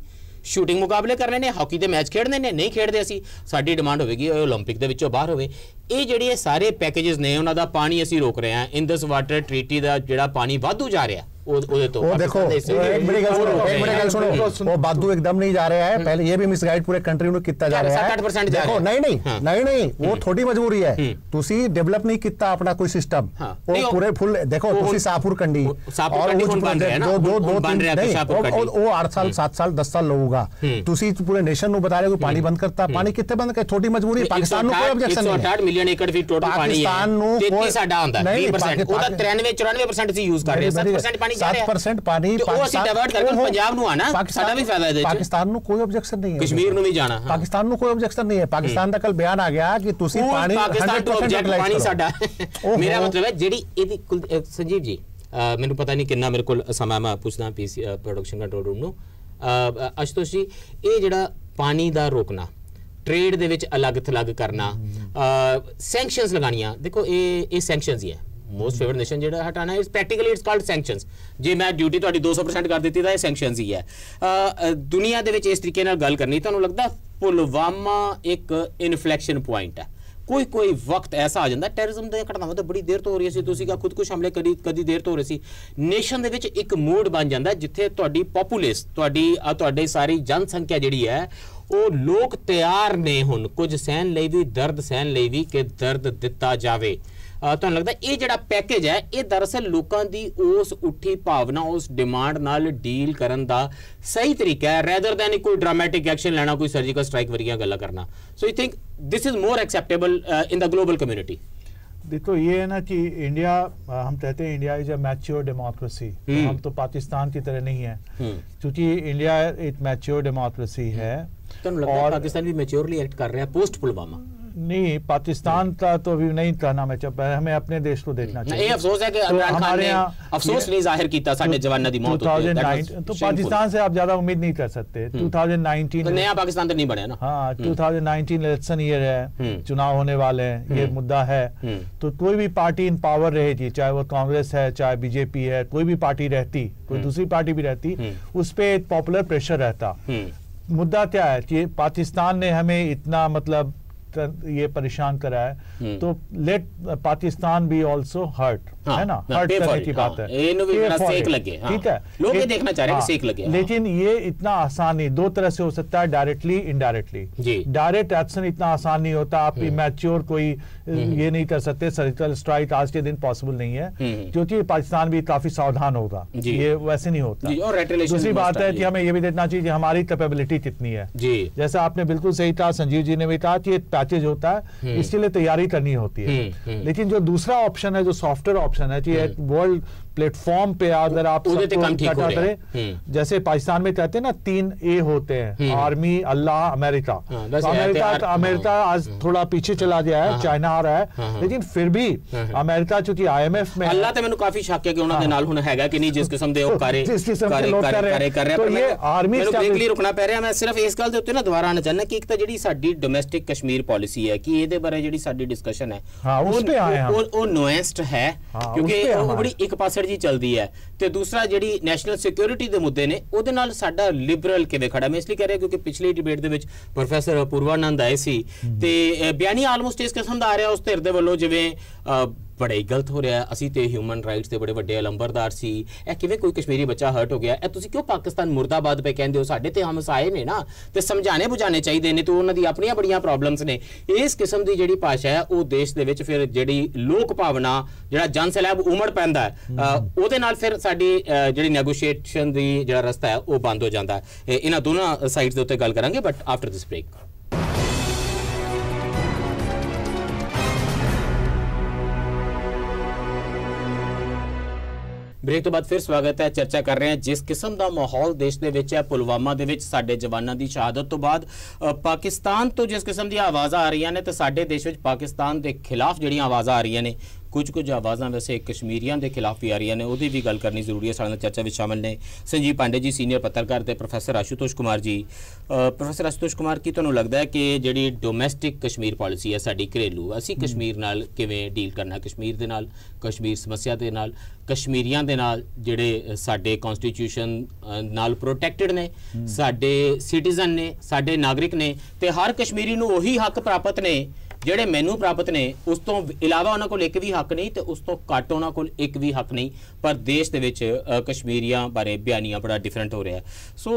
ਸ਼ੂਟਿੰਗ ਮੁਕਾਬਲੇ ਕਰਨੇ ਨੇ, ਹਾਕੀ ਦੇ ਮੈਚ ਖੇਡਣੇ ਨੇ, ਨਹੀਂ ਖੇਡਦੇ ਅਸੀਂ, ਸਾਡੀ ਡਿਮਾਂਡ ਹੋਵੇਗੀ ਓਲੰਪਿਕ ਦੇ ਵਿੱਚੋਂ ਬਾਹਰ ਹੋਵੇ। ਇਹ ਜਿਹੜੇ ਸਾਰੇ ਪੈਕੇजेस ਨੇ ਉਹਨਾਂ ਦਾ ਪਾਣੀ ਅਸੀਂ ਰੋਕ ਰਹੇ ਹਾਂ। ਇੰਦਸ ਵਾਟਰ ਟ੍ਰੀਟੀ ਦਾ ਜਿਹੜਾ ਪਾਣੀ ਵਾਧੂ ਜਾ ਰਿਹਾ ਉਹਦੇ ਤੋਂ वो देखो एक मेरी गल सुनो वो बादू एकदम नहीं जा रहा है, पहले ये भी मिसगाइड पूरे कंट्री में कितना जा रहा है। 7-8% देखो नहीं वो थोड़ी मजबूरी है, तुसी डेवलप नहीं किया अपना कोई सिस्टम, वो पूरे फुल देखो तुसी शाहपुर कंडी और वो 8 साल 7 साल 10 साल लगेगा, तुसी पूरे नेशन नु बता रहे हो पानी बंद करता, पानी कितने बंद कर, छोटी मजबूरी। पाकिस्तान नु कोई ऑब्जेक्शन नहीं है, 168 मिलियन एकड़ फीट टोटल पानी है, पाकिस्तान नु कोई साडा ਹੁੰਦਾ 20% ਉਹਦਾ 93-94% ਅਸੀਂ ਯੂਜ਼ ਕਰ ਰਹੇ ਹਾਂ, 7% 7% पानी पाकिस्तान ਨੂੰ कोई ऑब्जेक्शन नहीं है, कश्मीर ਨੂੰ ਵੀ ਜਾਣਾ, पाकिस्तान ਨੂੰ कोई ऑब्जेक्शन नहीं है। पाकिस्तान ਦਾ ਕੱਲ ਬਿਆਨ ਆ ਗਿਆ ਕਿ ਤੁਸੀਂ ਪਾਣੀ 100% ਪਾਣੀ ਸਾਡਾ। ਮੇਰਾ ਮਤਲਬ ਹੈ ਜਿਹੜੀ ਇਹਦੀ ਸੰਜੀਵ ਜੀ ਮੈਨੂੰ ਪਤਾ ਨਹੀਂ ਕਿੰਨਾ ਮੇਰੇ ਕੋਲ ਸਮਾਂ, ਮੈਂ ਪੁੱਛਦਾ ਪੀਸੀ ਪ੍ਰੋਡਕਸ਼ਨ ਕੰਟਰੋਲ ਰੂਮ ਨੂੰ, ਅਸ਼ਤੋਸ਼ ਜੀ ਇਹ ਜਿਹੜਾ ਪਾਣੀ ਦਾ ਰੋਕਣਾ, ट्रेड ਦੇ ਵਿੱਚ ਅਲੱਗ-ਥਲੱਗ ਕਰਨਾ, ਸੈਂਕਸ਼ਨਸ ਲਗਾਣੀਆਂ, ਦੇਖੋ ਇਹ ਸੈਂਕਸ਼ਨਸ ਹੀ ਹੈ। मोस्ट फेवर्ड नेशन ਜਿਹੜਾ ਹਟਾਣਾ ਹੈ, ਪ੍ਰੈਕਟੀਕਲੀ ਇਟਸ ਕਾਲਡ ਸੈਂਕਸ਼ਨਸ। ਜੇ ਮੈਂ ਡਿਊਟੀ ਤੁਹਾਡੀ 200% ਕਰ ਦਿੱਤੀ ਤਾਂ ਇਹ ਸੈਂਕਸ਼ਨਸ ਹੀ ਹੈ। ਦੁਨੀਆ ਦੇ ਵਿੱਚ ਇਸ ਤਰੀਕੇ ਨਾਲ ਗੱਲ ਕਰਨੀ, ਤੁਹਾਨੂੰ ਲੱਗਦਾ ਪੁਲਵਾਮਾ ਇੱਕ ਇਨਫਲੈਕਸ਼ਨ ਪੁਆਇੰਟ ਹੈ? ਕੋਈ ਵਕਤ ਐਸਾ ਆ ਜਾਂਦਾ ਟੈਰਰਿਜ਼ਮ ਦੀਆਂ ਘਟਨਾਵਾਂ ਤਾਂ ਬੜੀ ਦੇਰ ਤੋਂ ਹੋ ਰਹੀ ਸੀ, ਤੁਸੀਂ ਕਹਾ ਖੁਦਕੁਸ਼ ਹਮਲੇ ਕਦੀ ਦੇਰ ਤੋਂ ਹੋ ਰਹੇ ਸੀ, ਨੇਸ਼ਨ ਦੇ ਵਿੱਚ ਇੱਕ ਮੂਡ ਬਣ ਜਾਂਦਾ ਜਿੱਥੇ ਤੁਹਾਡੀ ਪੋਪੂਲੇਸ, ਤੁਹਾਡੀ ਸਾਰੀ ਜਨਸੰਖਿਆ ਜਿਹੜੀ ਹੈ ਉਹ ਲੋਕ ਤਿਆਰ ਨੇ ਹੁਣ ਕੁਝ ਸਹਿਣ ਲਈ ਵੀ, ਦਰਦ ਸਹਿਣ ਲਈ ਵੀ ਕਿ ਦਰਦ ਦਿੱਤਾ ਜਾਵੇ। ਤੁਹਾਨੂੰ ਲੱਗਦਾ ਇਹ ਜਿਹੜਾ ਪੈਕੇਜ ਹੈ ਇਹ ਦਰਅਸਲ ਲੋਕਾਂ ਦੀ ਉਸ ਉੱਠੀ ਭਾਵਨਾ, ਉਸ ਡਿਮਾਂਡ ਨਾਲ ਡੀਲ ਕਰਨ ਦਾ ਸਹੀ ਤਰੀਕਾ ਹੈ, ਰੈਦਰ ਦੈਨ ਕੋਈ ਡਰਾਮੈਟਿਕ ਐਕਸ਼ਨ ਲੈਣਾ, ਕੋਈ ਸਰਜੀਕਲ ਸਟ੍ਰਾਈਕ ਵਰਗੀਆਂ ਗੱਲਾਂ ਕਰਨਾ। So I think this is more acceptable in the global community. देखो ये है ना कि इंडिया, हम कहते हैं India is a mature democracy, हम तो पाकिस्तान की तरह नहीं है, क्योंकि इंडिया एक मैच्योर डेमोक्रेसी है। और पाकिस्तान भी मैच्योरली एक्ट कर रहा है पोस्ट पुलवामा? नहीं, पाकिस्तान का तो अभी नहीं करना, मैं हमें अपने देश को देखना चाहिए। अफसोस है कि इमरान खान ने अफसोस नहीं जाहिर किया साडे जवानों दी मौत होती है, तो पाकिस्तान से आप ज्यादा उम्मीद नहीं कर सकते। 2019 तो नया पाकिस्तान तो नहीं बने ना। हाँ, 2019 इलेक्शन ईयर है, चुनाव होने वाले हैं, ये मुद्दा है, तो कोई भी पार्टी इन पावर रहेगी, चाहे वो कांग्रेस है, चाहे बीजेपी है, कोई भी पार्टी रहती, कोई दूसरी पार्टी भी रहती, उस पर पॉपुलर प्रेशर रहता। मुद्दा क्या है कि पाकिस्तान ने हमें इतना मतलब ये परेशान करा है, तो लेट पाकिस्तान भी ऑल्सो हर्ट, है ना, हर्ट करने की बात है, ठीक है, लोग ये देखना चाह रहे हैं सेक लगे। लेकिन ये इतना आसान नहीं, दो तरह से हो सकता है, डायरेक्टली इनडायरेक्टली। डायरेक्ट एक्शन इतना आसान नहीं होता, आप इमैच्योर कोई ये नहीं कर सकते, सर्जिकल स्ट्राइक आज के दिन पॉसिबल नहीं है, क्योंकि पाकिस्तान भी काफी सावधान होगा, ये वैसे नहीं होता। दूसरी बात है कि हमें ये भी देखना चाहिए कि हमारी कैपेबिलिटी कितनी है। जैसा आपने बिल्कुल सही कहा, संजीव जी ने भी कहा कि पैकेज होता है, इसके लिए तैयारी करनी होती है। लेकिन जो दूसरा ऑप्शन है, जो सॉफ्टवेयर ऑप्शन है कि वर्ल्ड प्लेटफॉर्म पे अगर आप करें, जैसे पाकिस्तान में कहते हैं ना 3 A होते हैं, आर्मी, अल्लाह, अमेरिका। अमेरिका आज थोड़ा पीछे चला गया है, चाइना आ रहा है, लेकिन फिर भी अमेरिका चूंकि IMF में, अल्लाह तो मैंने काफी शक है कि उन्होंने नाल होना हैगा कि नहीं, जिस किस्म दे कार्य कर रहे, तो ये आर्मी ब्रेकली रुकना पै रहा। मैं सिर्फ इस गल दे उत्ते ना दोबारा आना चाहना कि एक तो ਜਿਹੜੀ ਸਾਡੀ ਡੋਮੈਸਟਿਕ ਕਸ਼ਮੀਰ ਪਾਲਿਸੀ ਹੈ ਕਿ ਇਹਦੇ ਬਾਰੇ ਜਿਹੜੀ ਸਾਡੀ ਡਿਸਕਸ਼ਨ ਹੈ ਉਹ ਨੁਐਂਸਡ ਹੈ, ਕਿਉਂਕਿ ਉਹ ਬੜੀ ਇੱਕ ਪਾਸੇ ਜੀ ਚਲਦੀ ਹੈ, ਤੇ ਦੂਸਰਾ ਜਿਹੜੀ ਨੈਸ਼ਨਲ ਸਿਕਿਉਰਿਟੀ ਦੇ ਮੁੱਦੇ ਨੇ ਉਹਦੇ ਨਾਲ ਸਾਡਾ ਲਿਬਰਲ ਕਿਵੇਂ ਖੜਾ। ਮੈਂ ਇਸ ਲਈ ਕਹਿ ਰਿਹਾ ਕਿਉਂਕਿ ਪਿਛਲੀ ਡਿਬੇਟ ਦੇ ਵਿੱਚ ਪ੍ਰੋਫੈਸਰ ਪੂਰਵਾਨੰਦ ਆਏ ਸੀ ਤੇ ਬਿਆਨੀ ਆਲਮੋਸਟ ਇਸ ਕਿਸਮ ਦਾ ਆ ਰਿਹਾ ਉਸ ਧਿਰ ਦੇ ਵੱਲੋਂ ਜਿਵੇਂ बड़ा ही गलत हो रहा है, असी तो ह्यूमन राइट्स के बड़े वड्डे अलंबरदार सी, किवें कोई कश्मीरी बच्चा हर्ट हो गया, तुसीं क्यों पाकिस्तान मुर्दाबाद पे कहंदे हो, साडे ते हमसाए ने ना, ते समझाने बुझाने चाहिए ने, तो उन्हां दी अपनियां बड़ियां प्रॉब्लम्स ने। इस किस्म दी जिहड़ी भाषा है वो देश दे विच फिर जिहड़ी लोक भावना जिहड़ा जन सैलाब उमड़ पैंदा है, ਉਹਦੇ ਨਾਲ फिर साडी जिहड़ी नैगोशिएशन दी जिहड़ा रस्ता है वो बंद हो जाता है। इन्हां दोनों साइड्स दे उत्ते गल करांगे, but after this break. Break तो बाद फिर स्वागत है। चर्चा कर रहे हैं जिस किस्म का माहौल देश के विच है, पुलवामा दे विच साडे जवानों की शहादत तो बाद पाकिस्तान तो जिस किस्म दी आवाज़ां आ रही ने, तो साडे देश विच पाकिस्तान के खिलाफ जिहड़ियां आवाज़ां आ रही ने, कुछ आवाज़ां वैसे कश्मीरियों के खिलाफ भी आ रही ने, उहदी भी गल करनी जरूरी है। साडे नाल चर्चा में शामिल ने संजीव पांडे जी, सीनियर पत्रकार, ते प्रोफैसर आशुतोष कुमार जी। प्रोफैसर आशुतोष कुमार, की तुहानूं लगदा है कि जिहड़ी डोमैसटिक कश्मीर पॉलिसी है साडी घरेलू, असीं कश्मीर नाल किवें डील करना, कश्मीर दे नाल, कश्मीर समस्या दे नाल, कश्मीरियां दे नाल जिहड़े साडे कॉन्स्टिट्यूशन नाल प्रोटैक्टेड ने, साडे सिटीजन ने, साडे नागरिक ने, ते हर कश्मीरी नूं उही हक प्राप्त ने ਜਿਹੜੇ ਮੈਨੂੰ ਪ੍ਰਾਪਤ ਨੇ, ਉਸ ਤੋਂ ਇਲਾਵਾ ਉਹਨਾਂ ਕੋਲ ਇੱਕ ਵੀ ਹੱਕ ਨਹੀਂ, ਤੇ ਉਸ ਤੋਂ ਘੱਟ ਉਹਨਾਂ ਕੋਲ ਇੱਕ ਵੀ ਹੱਕ ਨਹੀਂ। ਪਰ ਦੇਸ਼ ਦੇ ਵਿੱਚ ਕਸ਼ਮੀਰੀਆਂ ਬਾਰੇ ਬਿਆਨੀਆਂ ਬੜਾ ਡਿਫਰੈਂਟ ਹੋ ਰਿਹਾ। ਸੋ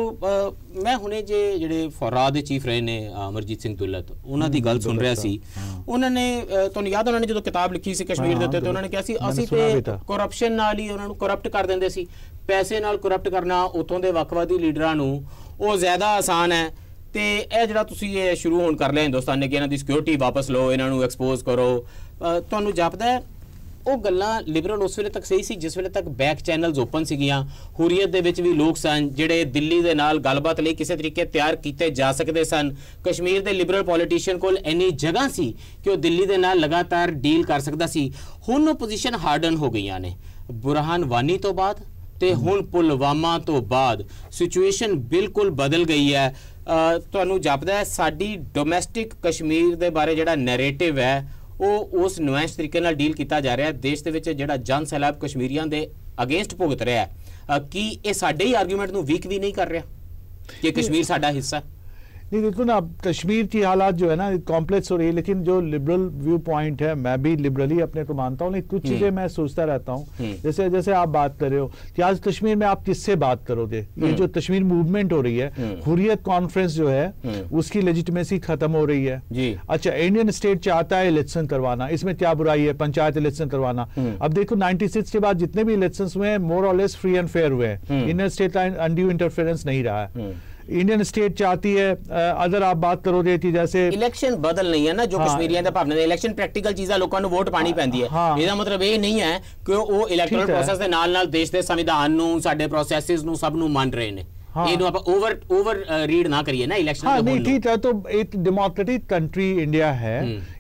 ਮੈਂ ਹੁਣੇ ਜਿਹੜੇ ਫੌਰਾ ਦੇ ਚੀਫ ਰਹੇ ਨੇ ਅਮਰਜੀਤ ਸਿੰਘ ਦੁੱਲਤ, ਉਹਨਾਂ ਦੀ ਗੱਲ ਸੁਣ ਰਿਹਾ ਸੀ। ਉਹਨਾਂ ਨੇ ਤੁਹਾਨੂੰ ਯਾਦ, ਉਹਨਾਂ ਨੇ ਜਦੋਂ ਕਿਤਾਬ ਲਿਖੀ ਸੀ ਕਸ਼ਮੀਰ ਦੇ ਉੱਤੇ, ਤੇ ਉਹਨਾਂ ਨੇ ਕਿਹਾ ਸੀ ਅਸੀਂ ਤੇ ਕਰਪਸ਼ਨ ਨਾਲ ਹੀ ਉਹਨਾਂ ਨੂੰ ਕਰਪਟ ਕਰ ਦਿੰਦੇ ਸੀ, ਪੈਸੇ ਨਾਲ ਕਰਪਟ ਕਰਨਾ ਉੱਥੋਂ ਦੇ ਵੱਖਵਾਦੀ ਲੀਡਰਾਂ ਨੂੰ ਉਹ ਜ਼ਿਆਦਾ ਆਸਾਨ ਹੈ। ਤੇ ਇਹ ਜਿਹੜਾ ਤੁਸੀਂ ਇਹ ਸ਼ੁਰੂ ਹੋਣ ਕਰ ਲਿਆ ਹਿੰਦੁਸਤਾਨ ਨੇ ਕਿ ਇਹਨਾਂ ਦੀ ਸਿਕਿਉਰਿਟੀ ਵਾਪਸ ਲਓ, ਇਹਨਾਂ ਨੂੰ ਐਕਸਪੋਜ਼ ਕਰੋ, ਤੁਹਾਨੂੰ ਜਾਪਦਾ ਹੈ ਉਹ ਗੱਲਾਂ ਲਿਬਰਲ ਉਸ ਵੇਲੇ ਤੱਕ ਸਹੀ ਸੀ ਜਿਸ ਵੇਲੇ ਤੱਕ ਬੈਕ ਚੈਨਲਸ ਓਪਨ ਸੀਗੀਆਂ, ਹੁਰੀਅਤ ਦੇ ਵਿੱਚ ਵੀ ਲੋਕ ਸਨ ਜਿਹੜੇ ਦਿੱਲੀ ਦੇ ਨਾਲ ਗੱਲਬਾਤ ਲਈ ਕਿਸੇ ਤਰੀਕੇ ਤਿਆਰ ਕੀਤੇ ਜਾ ਸਕਦੇ ਸਨ, ਕਸ਼ਮੀਰ ਦੇ ਲਿਬਰਲ ਪੋਲੀਟੀਸ਼ੀਅਨ ਕੋਲ ਇੰਨੀ ਜਗ੍ਹਾ ਸੀ ਕਿ ਉਹ ਦਿੱਲੀ ਦੇ ਨਾਲ ਲਗਾਤਾਰ ਡੀਲ ਕਰ ਸਕਦਾ ਸੀ। ਹੁਣ ਉਹ ਪੋਜੀਸ਼ਨ ਹਾਰਡਨ ਹੋ ਗਈਆਂ ਨੇ ਬੁਰਹਾਨ ਵਾਨੀ ਤੋਂ ਬਾਅਦ, ਤੇ ਹੁਣ ਪੁਲਵਾਮਾ ਤੋਂ ਬਾਅਦ ਸਿਚੁਏਸ਼ਨ ਬਿਲਕੁਲ ਬਦਲ ਗਈ ਹੈ। ਤੁਹਾਨੂੰ ਜਾਪਦਾ ਹੈ ਸਾਡੀ ਡੋਮੈਸਟਿਕ ਕਸ਼ਮੀਰ ਦੇ ਬਾਰੇ ਜਿਹੜਾ ਨੈਰੇਟਿਵ ਹੈ ਉਹ ਉਸ ਨੁਆਇਸ਼ ਤਰੀਕੇ ਨਾਲ ਡੀਲ ਕੀਤਾ ਜਾ ਰਿਹਾ ਹੈ, ਦੇਸ਼ ਦੇ ਵਿੱਚ ਜਿਹੜਾ ਜਨ ਸੈਲਾਬ ਕਸ਼ਮੀਰੀਆਂ ਦੇ ਅਗੇਂਸਟ ਭੁਗਤ ਰਿਹਾ ਹੈ, ਕੀ ਇਹ ਸਾਡੇ ਹੀ ਆਰਗੂਮੈਂਟ ਨੂੰ ਵੀਕ ਵੀ ਨਹੀਂ ਕਰ ਰਿਹਾ ਕਿ ਕਸ਼ਮੀਰ ਸਾਡਾ ਹਿੱਸਾ? नहीं देखो ना, कश्मीर की हालात जो है ना कॉम्प्लेक्स हो रही है, लेकिन जो लिबरल व्यू पॉइंट है, मैं भी लिबरली अपने को मानता हूँ, लेकिन कुछ चीजें मैं सोचता रहता हूँ। जैसे जैसे आप बात कर रहे हो कि आज कश्मीर में आप किससे बात करोगे, ये जो कश्मीर मूवमेंट हो रही है, हुर्रियत कॉन्फ्रेंस जो है उसकी लेजिटिमेसी खत्म हो रही है। अच्छा, इंडियन स्टेट चाहता है इलेक्शन करवाना, इसमें क्या बुराई है, पंचायत इलेक्शन करवाना। अब देखो 96 के बाद जितने भी इलेक्शन हुए हैं मोर और लेस फ्री एंड फेयर हुए हैं, इंडियन स्टेट अनड्यू इंटरफेरेंस नहीं रहा है। इंडियन स्टेट चाहती है, अगर आप बात करोगे कि जैसे इलेक्शन बदल नहीं है ना, जो कश्मीरियों का भावना है इलेक्शन प्रैक्टिकल चीज़ है, लोगों को वोट पानी पैंदी है। ਇਹਦਾ ਮਤਲਬ ਇਹ ਨਹੀਂ ਹੈ ਕਿ ਉਹ ਇਲੈਕਟੋਰਲ ਪ੍ਰੋਸੈਸ ਦੇ ਨਾਲ ਦੇਸ਼ ਦੇ ਸੰਵਿਧਾਨ ਨੂੰ, ਸਾਡੇ ਪ੍ਰੋਸੈਸਿਸ ਨੂੰ, ਸਭ ਨੂੰ ਮੰਨ ਰਹੇ ਨੇ। ਇਹਨੂੰ ਆਪਾਂ ਓਵਰ ਰੀਡ ਨਾ ਕਰੀਏ ਨਾ ਇਲੈਕਸ਼ਨ। हाँ नहीं ठीक है, तो एक डेमोक्रेटिक कंट्री इंडिया है,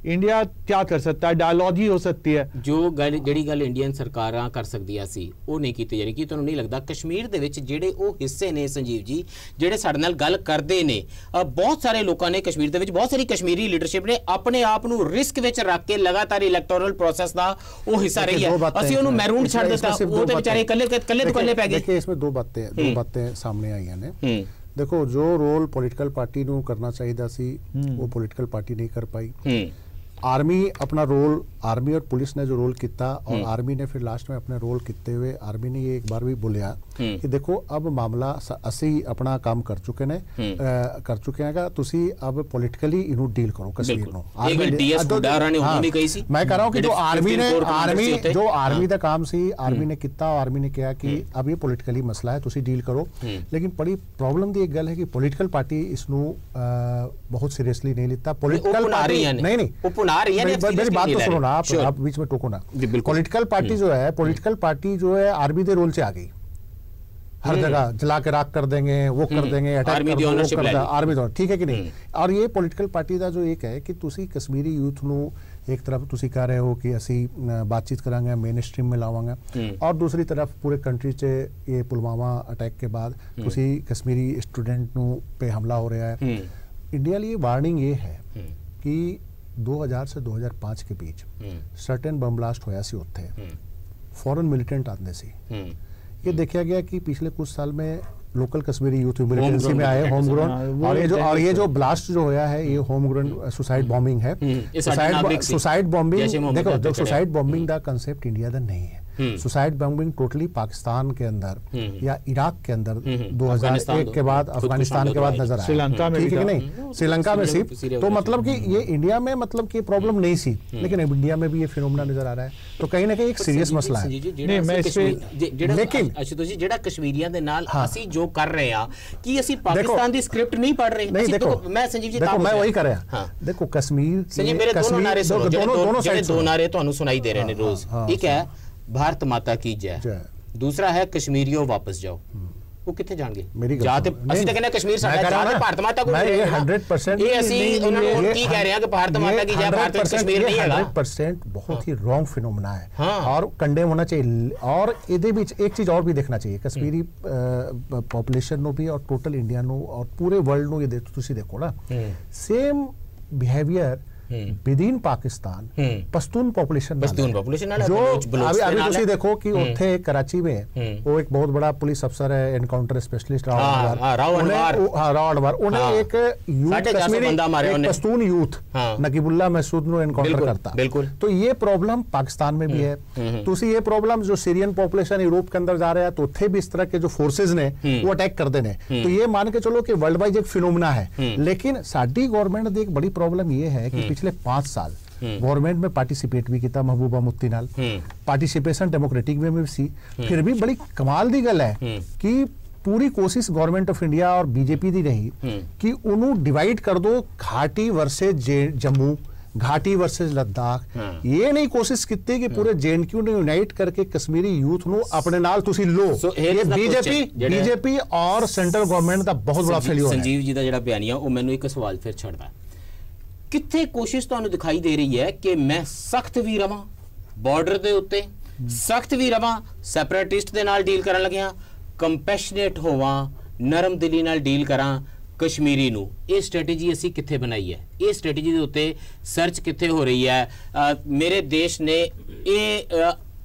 इंडिया क्या कर सकता है, डायलॉजी हो सकती है। जो गल ਜਿਹੜੀ ਗੱਲ ਇੰਡੀਅਨ ਸਰਕਾਰਾਂ ਕਰ ਸਕਦੀਆਂ ਸੀ ਉਹ ਨਹੀਂ ਕੀਤੀ ਜਾ ਰਹੀ। ਕੀ ਤੁਹਾਨੂੰ ਨਹੀਂ ਲੱਗਦਾ ਕਸ਼ਮੀਰ ਦੇ ਵਿੱਚ ਜਿਹੜੇ ਉਹ ਹਿੱਸੇ ਨੇ ਸੰਜੀਵ ਜੀ ਜਿਹੜੇ ਸਾਡੇ ਨਾਲ ਗੱਲ ਕਰਦੇ ਨੇ, ਬਹੁਤ ਸਾਰੇ ਲੋਕਾਂ ਨੇ ਕਸ਼ਮੀਰ ਦੇ ਵਿੱਚ, ਬਹੁਤ ਸਾਰੀ ਕਸ਼ਮੀਰੀ ਲੀਡਰਸ਼ਿਪ ਨੇ ਆਪਣੇ ਆਪ ਨੂੰ ਰਿਸਕ ਵਿੱਚ ਰੱਖ ਕੇ ਲਗਾਤਾਰ ਇਲੈਕਟੋਰਲ ਪ੍ਰੋਸੈਸ ਦਾ ਉਹ ਹਿੱਸਾ ਰਹੀ ਹੈ। ਅਸੀਂ ਉਹਨੂੰ ਮਹਿਰੂਮ ਛੱਡ ਦਿੱਤਾ, ਉਹ ਤੇ ਵਿਚਾਰੇ ਇਕੱਲੇ ਪੈ ਗਏ। देखिए इसमें दो बातें सामने आई हैं। देखो जो रोल पॉलिटिकल पार्टी ਨੂੰ करना चाहिए सी वो पॉलिटिकल पार्टी नहीं कर पाई। आर्मी अपना रोल, आर्मी और पुलिस ने जो रोल किया और आर्मी ने फिर लास्ट में अपने रोल किते हुए आर्मी ने ये एक बार भी बोलिया कि देखो अब मामला असी अपना काम कर चुके ने कर चुके हैं तुसी अब पॉलिटिकली इनू डील करो कश्मीर नो। मैं कह रहा हूं कि जो आर्मी ने जो आर्मी दा काम सी आर्मी ने किया, आर्मी ने कहा कि अब ये पॉलिटिकली मसला है तुसी डील करो। लेकिन बड़ी प्रॉब्लम दी एक गल है कि पॉलिटिकल पार्टी इसनू बहुत सीरियसली नहीं लेता। पॉलिटिकल पार्टी नहीं मेरी बात तो सुनो ना, आप बीच में टोको ना। पॉलिटिकल पार्टी जो है, पॉलिटिकल पार्टी जो है आर्मी के रोल से आ गई, हर जगह जला के राख कर देंगे, वो कर देंगे, अटैक कर देंगे, आर्मी तो ठीक है कि नहीं। और ये पॉलिटिकल पार्टी का जो एक है कि तुसी कश्मीरी यूथ नू एक तरफ तुसी कह रहे हो कि असी बातचीत करांगे, मेन स्ट्रीम में लावांगे, और दूसरी तरफ पूरे कंट्री से ये पुलवामा अटैक के बाद तुसी कश्मीरी स्टूडेंट नू पे हमला हो रहा है। इंडिया लिए वार्निंग ये है कि 2000 से 2005 के बीच सर्टेन बम ब्लास्ट होया सी उत्थे फॉरेन मिलिटेंट आते सी। ये देखा गया कि पिछले कुछ साल में लोकल कश्मीरी यूथ मिलिटेंसी में आए होम ग्राउंड, और ये जो ब्लास्ट जो होया है ये होम ग्राउंड सुसाइड बॉम्बिंग है। सुसाइड बॉम्बिंग देखो, सुसाइड बॉम्बिंग का कंसेप्ट इंडिया का नहीं है। सुसाइड बॉम्बिंग टोटली पाकिस्तान के अंदर या इराक के अंदर 2001 के बाद, अफगानिस्तान के बाद नजर आया, श्रीलंका में, ठीक है कि नहीं, श्रीलंका में सिर्फ। तो मतलब कि ये इंडिया में मतलब कि प्रॉब्लम नहीं सी, लेकिन इंडिया में भी ये फिनोमेना नजर आ रहा है। तो कहीं ना कहीं एक सीरियस मसला है। नहीं मैं इस पे लेकिन आशुतोष जी ਜਿਹੜਾ ਕਸ਼ਮੀਰੀਆਂ ਦੇ ਨਾਲ ਅਸੀਂ ਜੋ ਕਰ ਰਹੇ ਆ ਕਿ ਅਸੀਂ ਪਾਕਿस्तान ਦੀ ਸਕ੍ਰਿप्ਟ नहीं पढ़ रहे। नहीं देखो, मैं संजीव जी देखो मैं वही कर रहा। देखो कश्मीर संजीव मेरे दोनों नारे सुनो, ਜਿਹੜੇ दो नारे ਤੁਹਾਨੂੰ ਸੁਣਾਈ ਦੇ ਰਹੇ ਨੇ रोज। एक है भारत माता की जय, दूसरा है कश्मीरियों वापस जाओ। वो कितने जाएंगे? मेरी जाते ਅਸੀਂ ਤਾਂ ਕਹਿੰਦੇ ਕਸ਼ਮੀਰ ਸਾਡਾ ਜਾते भारत माता को मैं 100% ਇਹ ਅਸੀਂ ਉਹਨਾਂ ਨੂੰ ਹੁਣ ਕੀ ਕਹਿ ਰਹੇ ਹਾਂ कि भारत माता की जय, भारत में कश्मीर नहीं है। 100% बहुत ही रॉन्ग फिनोमेना है और कंडेम होना चाहिए। और ਇਹਦੇ ਵਿੱਚ एक चीज और भी देखना चाहिए, कश्मीरी पॉपुलेशन ਨੂੰ भी और टोटल इंडिया ਨੂੰ और पूरे वर्ल्ड ਨੂੰ ये ਤੁਸੀਂ देखो ना, same behaviour with in Pakistan Pashtun population जो अभी तुसी देखो कि उत्थे कराची में वो एक बहुत बड़ा पुलिस अफसर है, एनकाउंटर स्पेशलिस्ट राव अनवर, उन्हें एक यूथ कश्मीरी पश्तून यूथ नकीबुल्लाह महसूद नु एनकाउंटर करता। तो ये प्रॉब्लम पाकिस्तान में भी है। तुसी ये प्रॉब्लम जो सीरियन पॉपुलेशन यूरोप के अंदर जा रहा है तो उत्थे भी इस तरह के जो फोर्सेज ने वो अटैक कर देने। तो ये मान के चलो कि वर्ल्ड वाइड एक फिनोमेना है। लेकिन साडी गवर्नमेंट दी एक बड़ी प्रॉब्लम ये है कि पिछले 5 साल गवर्नमेंट में पार्टिसिपेट भी किया महबूबा मुफ्ती नाल, पार्टिसिपेशन डेमोक्रेटिक में भी सी। फिर भी बड़ी कमाल दी गल है कि पूरी कोशिश गवर्नमेंट ऑफ इंडिया और बीजेपी दी रही कि उन्होंने डिवाइड कर दो, घाटी वर्सेज जम्मू, घाटी वर्सेज लद्दाख। ये नहीं कोशिश की कि पूरे जेएनक्यू ने यूनाइट करके कश्मीरी यूथ नु अपने नाल तुसी लो। ये बीजेपी और सेंट्रल गवर्नमेंट का बहुत बड़ा फेलियर है। संजीव जी का जिहड़ा बयानिया वो मैनूं एक सवाल फिर छड़दा, कित्थे कोशिश तुहानूं दिखाई दे रही है कि मैं सख्त भी रवां बॉर्डर दे उत्ते, सख्त भी रवां सैपरेटिस्ट दे नाल डील करन लगिया, कंपैशनेट होवां, नरम दिली नाल डील करां कश्मीरी नूं। ये स्ट्रैटेजी असी कित्थे बनाई है? ये स्ट्रैटेजी दे उत्ते सर्च कित्थे हो रही है? मेरे देश ने ये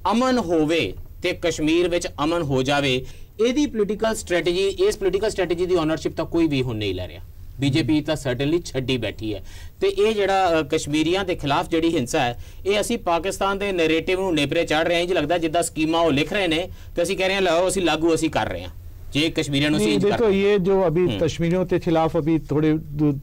अमन होवे ते कश्मीर विच अमन हो जावे, इहदी पोलीटिकल स्ट्रैटेजी, इस पोलीटिकल स्ट्रैटेजी दी ओनरशिप तां कोई भी हुण नहीं लै रहा। बीजेपी तो सर्टनली छड्डी बैठी है। तो ये जिहड़ा कश्मीरियों के खिलाफ जिहड़ी हिंसा है ये असी पाकिस्तान के नैरेटिव नूं नेपरे चढ़ रहे हैं। इंज लगता जिद्दां स्कीमां वो लिख रहे हैं तो असी कह रहे हैं लो असी लागू असी कर रहे हैं जे कश्मीरियों देखो ये जो अभी कश्मीरियों के खिलाफ अभी थोड़े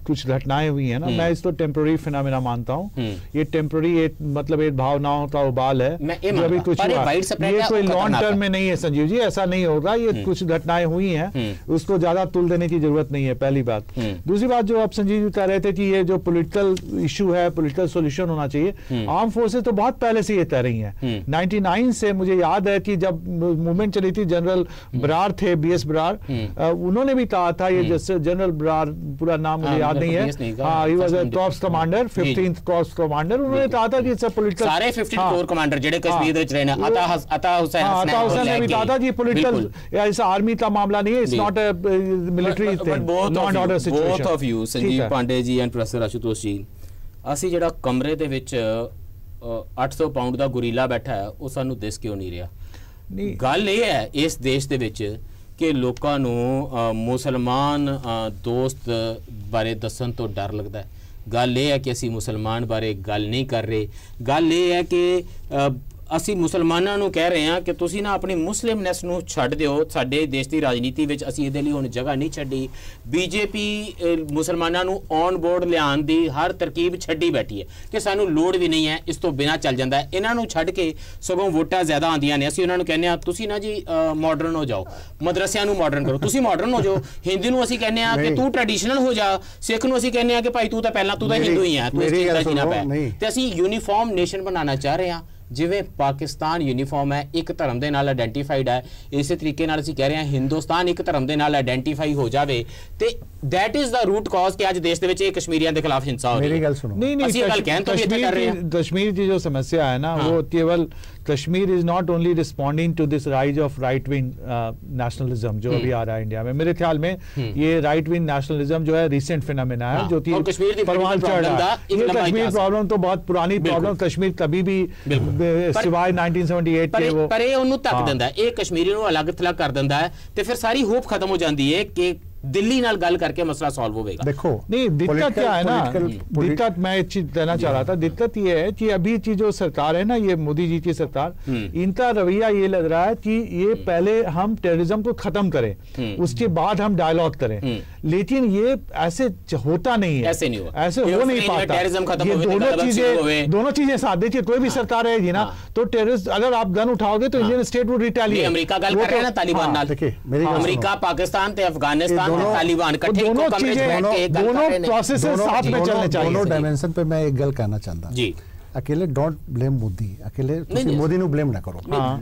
कुछ घटनाएं हुई हैं ना, मैं इसको टेम्पररी फिनोमेना मानता हूँ। ये टेम्पररी मतलब एक भावनाओं का उबाल है जो अभी कुछ हुआ, ये कोई लॉन्ग टर्म में नहीं है संजीव जी, ऐसा नहीं होगा। ये कुछ घटनाएं हुई हैं, उसको ज्यादा तुल देने की जरूरत नहीं है, पहली बात। दूसरी बात जो आप संजीव जी कह रहे थे कि ये जो पोलिटिकल इशू है, पोलिटिकल सोल्यूशन होना चाहिए। आर्म फोर्सेज तो बहुत पहले से ये कह रही है। 99 से मुझे याद है कि जब मूवमेंट चली थी, जनरल बरार थे, बरार, उन्होंने भी कहा था, ये जैसे जनरल बरार पूरा नाम मुझे याद नहीं है, हाँ, he was a corps commander, 15th corps commander. उन्होंने कहा था कि इट्स अ पॉलिटिकल, सारे 15 कोर कमांडर जेडे कश्मीर दे विच रहने, अता हुसैन ने भी कहा था कि पॉलिटिकल या इस आर्मी का मामला नहीं है, it's not a military thing, law and order situation. Both of you Sanjeev Pandey ji and professor Ashutosh ji, ਅਸੀਂ ਜਿਹੜਾ ਕਮਰੇ ਦੇ ਵਿੱਚ 800 ਪਾਉਂਡ ਦਾ ਗੁਰੀਲਾ ਬੈਠਾ ਹੈ ਉਹ ਸਾਨੂੰ ਦਿਸ ਕਿਉਂ ਨਹੀਂ ਰਿਹਾ? ਗੱਲ ਇਹ ਹੈ ਇਸ ਦੇਸ਼ ਦੇ ਵਿੱਚ ਕਿ ਲੋਕਾਂ ਨੂੰ ਮੁਸਲਮਾਨ ਦੋਸਤ ਬਾਰੇ ਦੱਸਣ ਤੋਂ ਡਰ ਲੱਗਦਾ ਹੈ। ਗੱਲ ਇਹ ਹੈ ਕਿ ਅਸੀਂ ਮੁਸਲਮਾਨ ਬਾਰੇ ਗੱਲ ਨਹੀਂ ਕਰ ਰਹੇ। ਗੱਲ ਇਹ ਹੈ ਕਿ ਅਸੀਂ ਮੁਸਲਮਾਨਾਂ ਨੂੰ ਕਹਿ ਰਹੇ ਹਾਂ ਕਿ ਤੁਸੀਂ ਨਾ ਆਪਣੀ ਮੁਸਲਿਮਨੈਸ ਨੂੰ ਛੱਡ ਦਿਓ। ਸਾਡੇ ਦੇਸ਼ ਦੀ ਰਾਜਨੀਤੀ ਵਿੱਚ ਅਸੀਂ ਇਹਦੇ ਲਈ ਹੁਣ ਜਗ੍ਹਾ ਨਹੀਂ ਛੱਡੀ। ਬੀਜੇਪੀ ਮੁਸਲਮਾਨਾਂ ਨੂੰ ਔਨ ਬੋਰਡ ਲਿਆਉਣ ਦੀ ਹਰ ਤਰਕੀਬ ਛੱਡੀ ਬੈਠੀ ਹੈ ਕਿ ਸਾਨੂੰ ਲੋੜ ਵੀ ਨਹੀਂ ਹੈ, ਇਸ ਤੋਂ ਬਿਨਾਂ ਚੱਲ ਜਾਂਦਾ ਹੈ। ਇਹਨਾਂ ਨੂੰ ਛੱਡ ਕੇ ਸਗੋਂ ਵੋਟਾਂ ਜ਼ਿਆਦਾ ਆਉਂਦੀਆਂ ਨੇ। ਅਸੀਂ ਉਹਨਾਂ ਨੂੰ ਕਹਿੰਦੇ ਹਾਂ ਤੁਸੀਂ ਨਾ ਜੀ ਮਾਡਰਨ ਹੋ ਜਾਓ, ਮਦਰਸਿਆਂ ਨੂੰ ਮਾਡਰਨ ਕਰੋ, ਤੁਸੀਂ ਮਾਡਰਨ ਹੋ ਜਾਓ। ਹਿੰਦੂ ਨੂੰ ਅਸੀਂ ਕਹਿੰਦੇ ਹਾਂ ਕਿ ਤੂੰ ਟ੍ਰੈਡੀਸ਼ਨਲ ਹੋ ਜਾ, ਸਿੱਖ ਨੂੰ ਅਸੀਂ ਕਹਿੰਦੇ ਹਾਂ ਕਿ ਭਾਈ ਤੂੰ ਤਾਂ ਪਹਿਲਾਂ ਤੂੰ ਤਾਂ ਹਿੰਦੂ ਹੀ ਹੈ, ਤੂੰ ਇਸ ਚੀਜ਼ ਦਾ ਜੀਣਾ ਪੈ। ਤੇ ਅਸੀਂ ਯੂਨੀਫਾਰਮ ਨੇਸ਼ਨ ਬਣਾਉਣਾ ਚਾਹ ਰਹੇ ਹਾਂ। ਜਿਵੇਂ ਪਾਕਿਸਤਾਨ यूनिफॉर्म है, एक धर्म के नाल आइडेंटिफाइड है, इस तरीके नाल असीं कह रहे हैं हिंदुस्तान एक धर्म के नाल आइडेंटिफाई हो जाए तो that is the root cause कि अज देश के कश्मीरियों के खिलाफ हिंसा हो रही है। कश्मीर की जो समस्या है ना, वो केवल Kashmir is not only responding to this rise of right wing nationalism जो अभी आ रहा है इंडिया में। मेरे ख्याल में ये राइट विंग नेशनलिज्म जो है रिसेंट फिनोमेना है जो परवान चढ़ रहा है। ये कश्मीर प्रॉब्लम तो बहुत पुरानी प्रॉब्लम, कश्मीर कभी भी सिवाय 1978 के वो पर ਉਹਨੂੰ ਤੱਕ ਦਿੰਦਾ ਹੈ, ਇਹ ਕਸ਼ਮੀਰੀ ਨੂੰ ਅਲੱਗ ਥਲੱਗ ਕਰ ਦਿੰਦਾ है ਤੇ ਫਿਰ ਸਾਰੀ ਹੋਪ खत्म हो जाती है कि दिल्ली नाल गल करके मसला सॉल्व होगा। देखो नहीं दिक्कत क्या है ना, दिक्कत मैं एक चीज कहना चाह रहा था, दिक्कत ये है कि अभी की जो सरकार है ना, ये मोदी जी की सरकार, इनका रवैया ये लग रहा है कि ये पहले हम टेररिज्म को खत्म करें, उसके बाद हम डायलॉग करें, लेकिन ये ऐसे होता नहीं है, ऐसे नहीं हो, ऐसे हो नहीं पाता। ये दोनों चीजें साथ देखिए, कोई भी सरकार रहेगी ना तो टेररिस्ट अगर आप गन उठाओगे तो Indian state would retaliate. America गल कर रहे हैं ना तालिबान नाल, अमेरिका पाकिस्तान ते अफगानिस्तान तालिबान इकट्ठे दोनों प्रोसेस साथ में चलने चाहिए। दोनों डायमेंशन पे मैं एक गल कहना चाहता जी, अकेले डोंट ब्लेम मोदी, अकेले मोदी नु ब्लेम ना करो।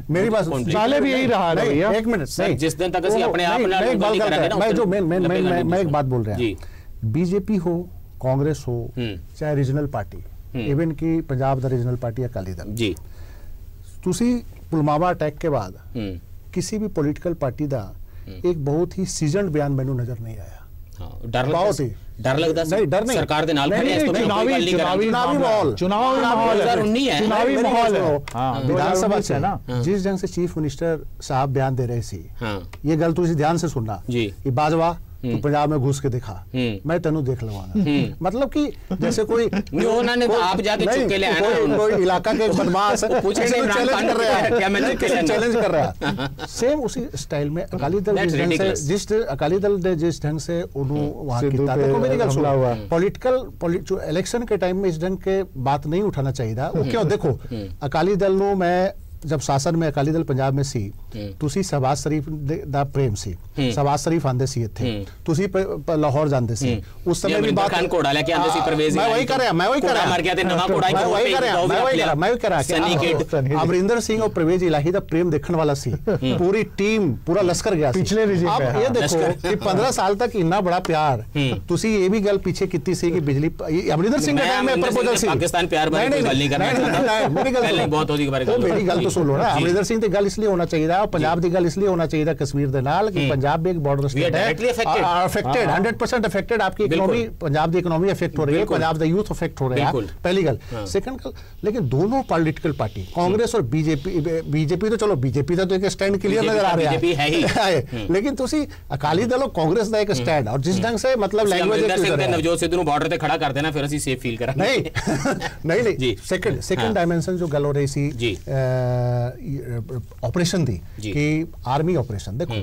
मेरी बात पहले भी यही रहा है भैया। एक मिनट सर, जिस दिन तक अपने आप मैं जो मैं एक बात बोल रहा हूं, बीजेपी हो, कांग्रेस हो, चाहे रीजनल पार्टी, इवन की पंजाब दा रीजनल पार्टी अकाली दल जी, तुसी पुलवामा अटैक के बाद किसी भी पॉलिटिकल पार्टी दा एक बहुत ही सीजनड बयान मैनू नजर नहीं आया। डर लगता नहीं, डर नहीं, सरकार दे नाल खड़े हैं, चुनावी माहौल है। विधानसभा से ना जिस ढंग से चीफ मिनिस्टर साहब बयान दे रहे सी, ये गल तुसी ध्यान से सुनना, ये बाजवा तू पंजाब में घुस के दिखा, मैं तेनू देख लवांगा। मतलब कि जैसे कोई उन्होंने आप जाके चुप के ले आना, कोई इलाका के बदमाश चैलेंज कर रहा है, चैलेंज कर रहा है। सेम उसी स्टाइल में अकाली दल जिस अकाली दल ने जिस ढंग से उन्होंने वहां किया, देखो मेरी गल सुना, पॉलिटिकल जो इलेक्शन के टाइम में इस ढंग के बात नहीं उठाना चाहिए था। क्यों, देखो अकाली दल नो मैं जब शासन में अकाली दल पंजाब में सी, तुसी शहबाज शरीफ दा प्रेम सी, शहबाज शरीफ आंदे सी इत्थे, तुसी लाहौर जांदे सी, उस समय भी बात खान कोड़ा लेके आंदे सी, परवेज मैं वही कर रहा, मैं वही कर रहा, मर गया ते नवा कोड़ा मैं वही कर रहा, मैं वही कर रहा। अमरिंदर सिंह और परवेज इलाही दा प्रेम देखने वाला सी, पूरी टीम पूरा लश्कर गया पिछले रिजीम में। अब ये देखो कि 15 साल तक इतना बड़ा प्यार, तुसी ये भी गल पीछे कीती सी कि बिजली अमरिंदर सिंह के टाइम में प्रपोजल सी, पाकिस्तान प्यार बारे गल नहीं करना चाहता, मेरी गल बहुत होदी के बारे गल, मेरी गल तो सुन लो ना। अमरिंदर सिंह की गल इसलिए होना चाहिए और पंजाब की गल इसलिए होना चाहिए कश्मीर दे नाल कि पंजाब भी एक बॉर्डर स्टेट है, अफेक्टेड 100% अफेक्टेड, आपकी इकोनॉमी, पंजाब की इकोनॉमी अफेक्ट हो रही है, पंजाब का यूथ अफेक्ट हो रहा है, पहली गल। सेकंड गल, लेकिन दोनों पॉलिटिकल पार्टी कांग्रेस और बीजेपी तो चलो बीजेपी का तो एक स्टैंड क्लियर नजर आ रहा है, लेकिन तुसी अकाली दल और कांग्रेस का एक स्टैंड और जिस ढंग से मतलब लैंग्वेज नवजोत सिद्धू ਨੂੰ ਬਾਰਡਰ ਤੇ ਖੜਾ ਕਰ ਦੇਣਾ, ਫਿਰ ਅਸੀਂ ਸੇਫ ਫੀਲ ਕਰਾਂਗੇ। नहीं सेकंड डायमेंशन जो गल हो रही सी ऑपरेशन दी कि आर्मी ऑपरेशन, देखो